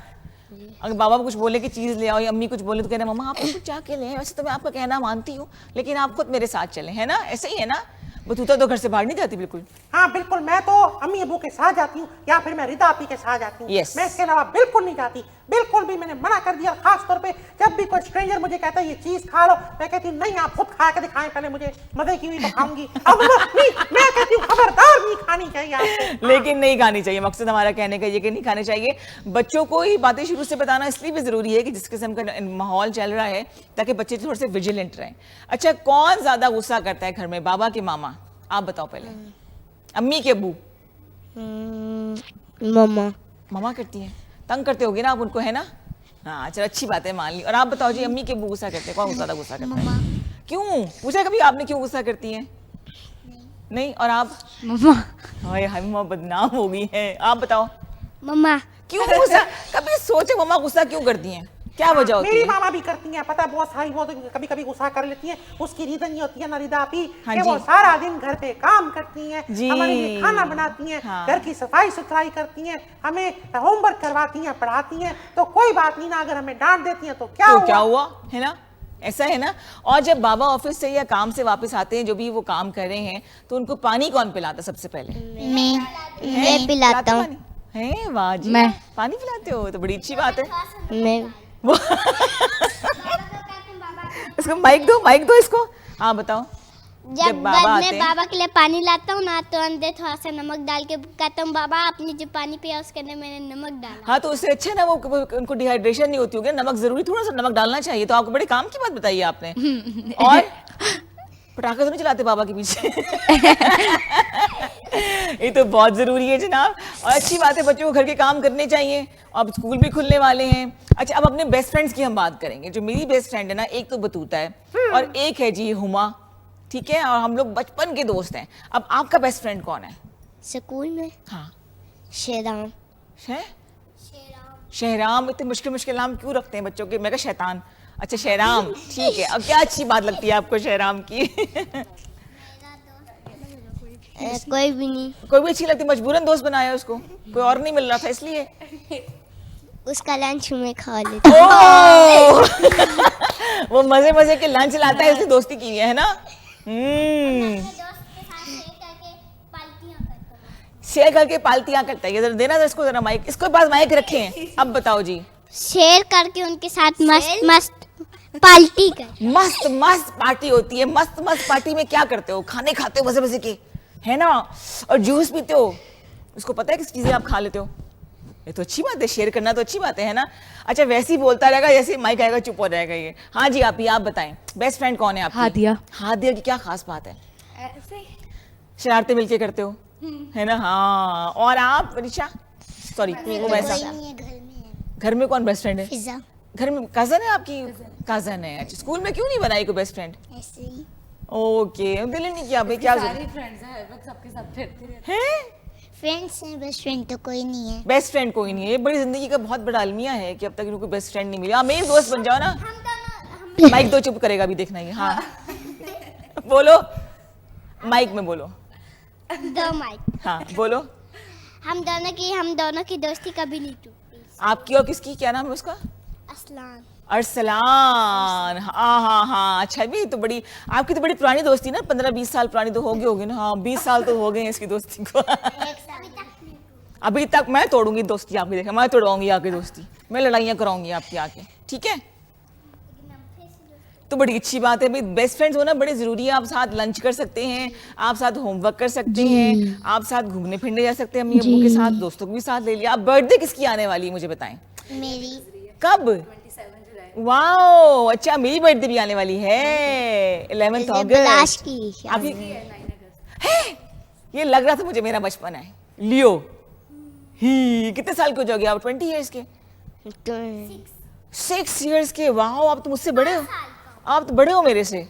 अगर बाबा कुछ बोले कि चीज़ ले आओ या अम्मी कुछ बोले तो कहना मम्मा आप कुछ जाके ले, वैसे तो मैं आपका कहना मानती हूँ, लेकिन आप खुद मेरे साथ चलें, है ना? ऐसे ही है ना? बतूता तो घर से बाहर नहीं जाती बिल्कुल। हाँ बिल्कुल, मैं तो अम्मी अबू के साथ जाती हूँ या फिर मैं रिदा आपी के साथ जाती हूँ। Yes. मैं इसके अलावा बिल्कुल नहीं जाती, बिल्कुल भी मैंने मना कर दिया। खास तौर पे जब भी कोई स्ट्रेंजर मुझे कहता है ये चीज खा लो, मैं कहती हूँ नहीं, आप खुद खा के दिखाएं पहले, मुझे मजे की हुई तो खाऊंगी। अब नहीं, मैं कहती हूँ खबरदार नहीं खानी चाहिए आपको। लेकिन नहीं खानी चाहिए, मकसद हमारा कहने का ये कि नहीं खाने चाहिए। बच्चों को ये बातें शुरू से बताना इसलिए भी जरूरी है कि जिस किस्म का माहौल चल रहा है, ताकि बच्चे थोड़े से विजिलेंट रहें। अच्छा, कौन ज्यादा गुस्सा करता है घर में, बाबा के मामा? आप बताओ पहले। अम्मी के अब्बू? मम्मा। मामा करती हैं, तंग करते होगे ना आप उनको, है ना? हाँ चलो, अच्छी बात है, मान ली। और आप बताओ जी, अम्मी के अब्बू गुस्सा करते हैं, कौन ज्यादा गुस्सा करता है? क्यों पूछा कभी आपने, क्यों गुस्सा करती हैं? नहीं। और आप? मम्मा। हाय हाय, मम्मा बदनाम हो गई है। आप बताओ मम्मा। क्यों गुस्सा? कभी सोचे मम्मा गुस्सा क्यों करती हैं, क्या वजह होती मेरी है? मामा भी करती हैं, पता है, बहुत सारी, वो तो कभी कभी गुस्सा कर लेती हैं। उसकी रीजन ये होती है ना रिदा आपी, हाँ कि जी। वो सारा दिन घर पे काम करती हैं, जी। हमारे लिए खाना बनाती हैं, हाँ। घर की सफाई सुथराई करती हैं, हमें होमवर्क करवाती हैं, पढ़ाती हैं, तो कोई बात नहीं ना, अगर हमें डांट देती हैं तो क्या तो क्या हुआ? हुआ, है ना? ऐसा है ना? और जब बाबा ऑफिस से या काम से वापस आते हैं, जो भी वो काम कर रहे हैं, तो उनको पानी कौन पिलाता सबसे पहले? मैं पिलाता हूँ। है, वाह जी, मैं। पानी पिलाते हो, तो बड़ी अच्छी बात है। मैं। वो इसको माइक दो, माइक दो इसको। हाँ बताओ। जब बाबा मैं आते हैं, बाबा के लिए पानी लाता हूँ ना, तो अंदर थोड़ा सा नमक डाल के कहता हूँ बाबा आपने जो पानी पिया उसके अंदर मैंने नमक डाला। हाँ तो उससे अच्छा ना, वो उनको डिहाइड्रेशन नहीं होती होगी, नमक जरूरी, थोड़ा सा नमक डालना चाहिए। तो आपको बड़े काम की बात बताई आपने। और पटाखे तो नहीं चलाते बाबा के पीछे? ये तो बहुत जरूरी है जनाब। और अच्छी बात है, बच्चों को घर के काम करने चाहिए। अब स्कूल भी खुलने वाले हैं। अच्छा, अब अपने बेस्ट फ्रेंड्स की हम बात करेंगे। जो मेरी बेस्ट फ्रेंड है ना, एक तो बतूता है और एक है जी हुमा, ठीक है? और हम लोग बचपन के दोस्त हैं। अब आपका बेस्ट फ्रेंड कौन है? स्कूल में हाँ, शेराम। है शहराम। इतने मुश्किल मुश्किल नाम क्यों रखते हैं बच्चों के? मैं कहा शैतान। अच्छा शहराम, ठीक है। अब क्या अच्छी बात लगती है आपको शहराम की? कोई भी नहीं। कोई भी अच्छी लगती, मजबूरन दोस्त बनाया उसको, कोई और नहीं मिल रहा था इसलिए? उसका लंच में खा लेते। ओह! वो मजे मजे के लंच लाता है, इसलिए दोस्ती की है ना? शेयर करके पालतियां करता है। ये जरा देना, इसको जरा माइक, इसको पास माइक रखे हैं। अब बताओ जी। शेयर करके उनके साथ मस्त मस्त पार्टी कर। मस्त मस्त पार्टी होती है। मस्त मस्त पार्टी में क्या करते हो? खाने खाते हो मजे मजे के, है ना? और जूस पीते हो। उसको पता है किस चीजें आप खा लेते हो। ये तो अच्छी बात है, शेयर करना तो अच्छी बात है ना? अच्छा, वैसे ही बोलता रहेगा, जैसे माइक आएगा चुप हो जाएगा ये। हाँ जी, आप बताएं, बेस्ट फ्रेंड कौन है आपकी? हादिया। हादिया की क्या खास बात है? शरारतें मिलके करते हो, है ना? हाँ। और आप ऋषा? सॉरी, वो वैसा। घर में कौन बेस्ट फ्रेंड है? फिजा। घर में कजन है आपकी? कजन है। अच्छा, स्कूल में क्यों नहीं बनाई कोई बेस्ट फ्रेंड? ऐसे ही। ओके, दिल नहीं किया भाई, क्या सारी फ्रेंड्स हैं, बस सबके साथ फिरते रहते है? फ्रेंड्स हैं, बेस्ट फ्रेंड तो कोई नहीं है। बेस्ट फ्रेंड कोई नहीं है। ये बड़ी जिंदगी का बहुत बड़ा अलमिया है कि अब तक इनको बेस्ट फ्रेंड नहीं मिला। आप मेरी दोस्त बन जाओ ना। माइक दो, चुप करेगा अभी, देखना ये। हाँ बोलो, माइक में बोलो। दो माइक। हाँ बोलो। हम दोनों की दोस्ती कभी नहीं टूटी। आपकी और किसकी, क्या नाम है उसका? असलान। अरसलान। हाँ हाँ हाँ। अच्छा, भी तो बड़ी, आपकी तो बड़ी पुरानी दोस्ती ना, 15-20 साल पुरानी तो होगी ना? हाँ, 20 साल तो हो गए हैं इसकी दोस्ती को। अभी तक मैं तोड़ूंगी दोस्ती आपकी, देखा, मैं तोड़वाऊंगी आपकी दोस्ती, मैं लड़ाइयाँ कराऊंगी आपकी आके, ठीक है? तो बड़ी अच्छी बात है भाई, बेस्ट फ्रेंड्स होना बड़े जरूरी है। आप साथ लंच कर सकते हैं, आप साथ होमवर्क कर सकते हैं, आप साथ घूमने फिरने जा सकते हैं, अम्मी अब्बू के साथ, दोस्तों को भी साथ ले लिया। आप बर्थडे किसकी आने वाली है मुझे बताएं? मेरी कब? वाओ, अच्छा मेरी बर्थडे भी आने वाली है 11 बलाश अगस्त। की आप है? ये लग रहा था मुझे मेरा बचपन है। लियो ही, कितने साल के हो जाओगे आप? 20 इयर्स के? 6 इयर्स के? वाओ, आप तो मुझसे बड़े हो, आप तो बड़े हो मेरे से।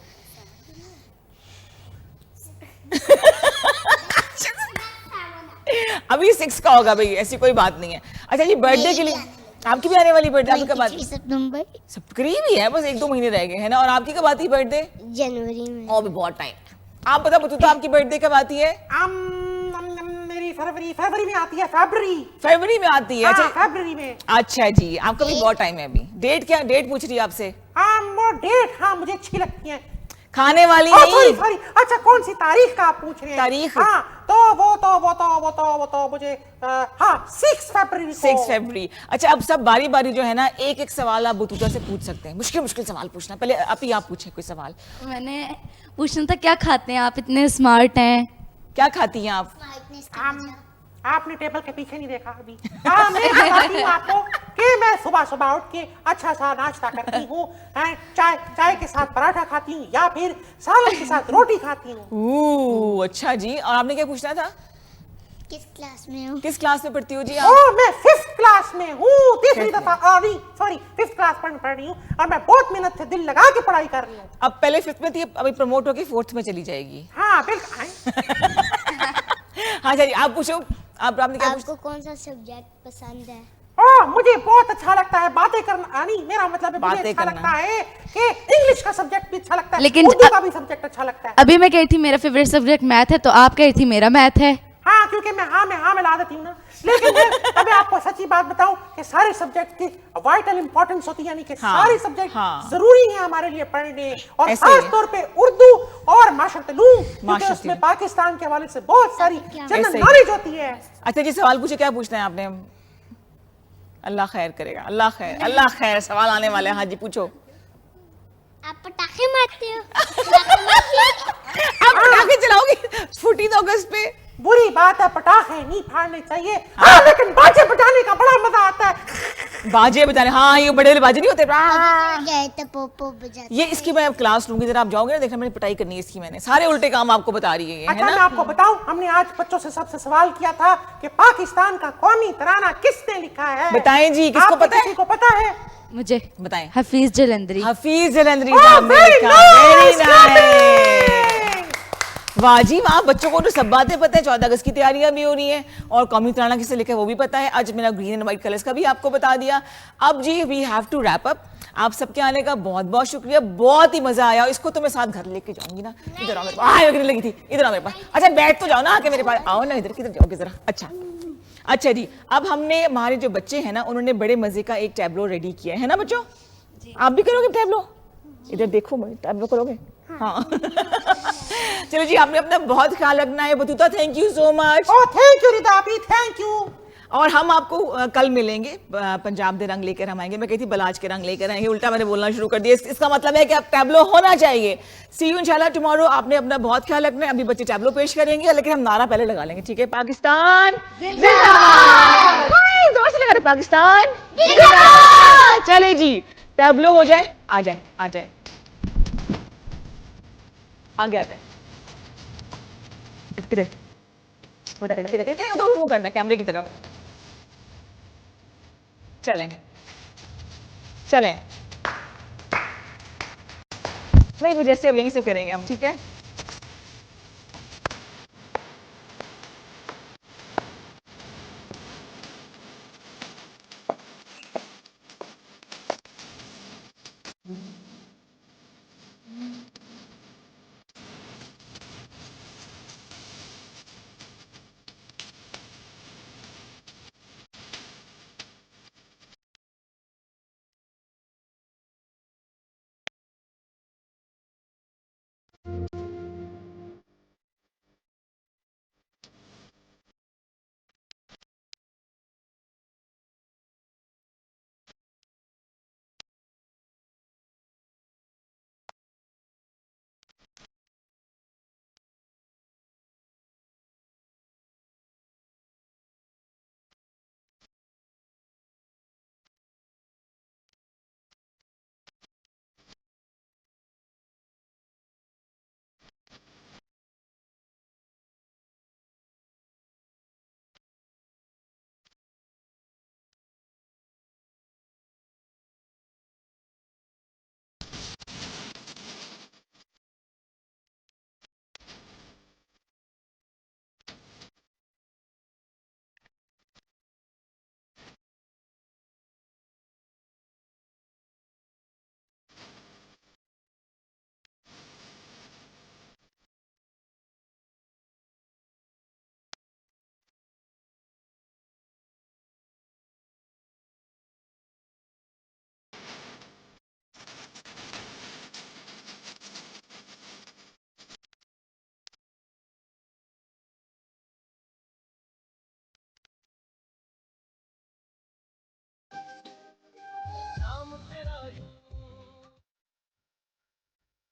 अभी 6 का होगा भाई, ऐसी कोई बात नहीं है। अच्छा जी, बर्थडे के लिए आपकी भी आने वाली बर्थडे, आपकी कब आती? सितंबर सब करीब ही है, बस 1-2 महीने रह गए हैं ना। और आपकी कब आती है बर्थडे? जनवरी में। और भी बहुत टाइम। आप बता बतू तो आपकी बर्थडे कब आती है? मेरी फरवरी में आती है। फरवरी में आती है? अच्छा फरवरी में। अच्छा जी, आपका भी बहुत टाइम है अभी। डेट क्या, डेट पूछ रही है आपसे? वो डेट, हाँ मुझे अच्छी लगती है। खाने वाली नहीं। सॉरी, अच्छा कौन सी तारीख का आप पूछ रहे हैं? तारीख? हाँ, तो वो मुझे हाँ 6 फरवरी को। 6 फरवरी। अच्छा, अब सब बारी बारी जो है ना, एक एक सवाल आप बतूता से पूछ सकते हैं। मुश्किल मुश्किल सवाल पूछना। पहले आप पूछे कोई सवाल। मैंने पूछना था क्या खाते हैं आप, इतने स्मार्ट हैं? क्या खाती हैं आप? आपने टेबल के पीछे नहीं देखा अभी। हाँ, मैं बताती हूँ आपको कि मैं सुबह सुबह उठ के अच्छा सा नाश्ता करती हूँ। चाय के साथ पराठा खाती हूँ या फिर सालन के साथ रोटी खाती हूँ। अच्छा जी, और आपने क्या पूछना था? किस क्लास में हो? किस क्लास में पढ़ती हो जी ओ, आप? मैं 5th क्लास में हूँ, तीसरी दफा। नहीं सॉरी, 5th क्लास पढ़ रही हूँ और मैं बहुत मेहनत से दिल लगा के पढ़ाई कर रही हूँ। अब पहले 5th में थी, अभी प्रमोट होके 4th में चली जाएगी। हाँ बिल्कुल। हाँ जी, आप पूछो। आपने क्या पूछा? आपको कौन सा सब्जेक्ट पसंद है? मुझे बहुत अच्छा लगता है बातें करना। नहीं, मेरा मतलब है मुझे बातें अच्छा करना। लगता है कि इंग्लिश का सब्जेक्ट भी अच्छा लगता है, लेकिन उर्दू का भी सब्जेक्ट अच्छा लगता है। अभी मैं कही थी मेरा फेवरेट सब्जेक्ट मैथ है, तो आप कही थी मेरा मैथ है। हाँ, क्योंकि मैं हाँ मिला देती हूँ ना। लेकिन अब मैं आपको सच्ची बात बताऊं कि सारे सब्जेक्ट की वाइटल इंपॉर्टेंस होती है, यानी कि सारे सब्जेक्ट जरूरी हैं हमारे लिए पढ़ने, और ऐसे ही खास है। तौर पे उर्दू और माशरतलूम, क्योंकि माशरतलूम। उसमें पाकिस्तान के हवाले से बहुत सारी जनरल ऐसे ही। नॉलेज होती है। अच्छा जी, सवाल पूछे, क्या पूछना है आपने? अल्लाह खैर करेगा, अल्लाह खैर। सवाल आने वाले हैं। हाँ जी, पूछो। आप पटाखे मारते हो? आप पटाखे चलाओगी 14 अगस्त पे? बुरी बात है, पटाखे नहीं फाड़ने चाहिए। हाँ, लेकिन बाजे बजाने का बड़ा मजा आता है। बाजे बजाने? हाँ, ये बड़े बड़े बाजे नहीं होते? गए तो पोपो बजाते। ये इसकी मैं क्लास लूंगी, जरा आप जाओगे ना, देखना मैंने पिटाई करनी है इसकी। मैंने सारे उल्टे काम आपको बता रही है ये, अच्छा, है मैं ना? आपको बताऊं, हमने आज बच्चों से सबसे सवाल किया था कि पाकिस्तान का कौमी तराना किसने लिखा है? बताएं जी, किसको आपको पता है? किसी को पता है? मुझे बताएं। हफीज जलंधरी। हफीज जलंधरी Oh, साहब ने very लिखा। nice, very nice. वाह जी वाह, बच्चों को तो सब बातें पता है। 14 अगस्त की तैयारियां भी हो रही हैं, और कौमी तराना किसे लिखा है वो भी पता है। आज मेरा ग्रीन एंड व्हाइट कलर्स का भी आपको बता दिया। अब जी we have to wrap up. आप सबके आने का बहुत बहुत शुक्रिया, बहुत ही मजा आया। इसको तो मैं साथ घर लेके जाऊंगी ना। इधर आओ मेरे पास, गिरने लगी थी, इधर आओ मेरे पास। अच्छा, बैठ तो जाओ ना आके मेरे पास, आओ ना इधर, किधर जाओगे जरा। अच्छा जी, अब हमने, हमारे जो बच्चे हैं ना, उन्होंने बड़े मजे का एक टैबलो रेडी किया है ना बच्चों? आप भी करोगे टैबलो? इधर देखो, मैं टैबलो करोगे? हाँ। चलो जी, आपने अपना बहुत ख्याल रखना है। बतूता, thank you so much. Oh, thank you Rida आपी, थैंक यू। और हम आपको कल मिलेंगे। पंजाब के रंग लेकर हम आएंगे। मैं कहती बलाज के रंग लेकर आएंगे, उल्टा मैंने बोलना शुरू कर दिया। इसका मतलब है कि अब टैबलो होना चाहिए। सी यू इंशाल्लाह टुमारो। आपने अपना बहुत ख्याल रखना है। अभी बच्चे टैबलो पेश करेंगे, लेकिन हम नारा पहले लगा लेंगे, ठीक है? पाकिस्तान जिंदाबाद। जोर से लगा रहे, पाकिस्तान जिंदाबाद। चले जी, टैबलो हो जाए। आ जाए आगे आते हैं। किधर वो करना, कैमरे की तरफ। चलें नहीं, वो जैसे अब यहीं से करेंगे हम, ठीक है।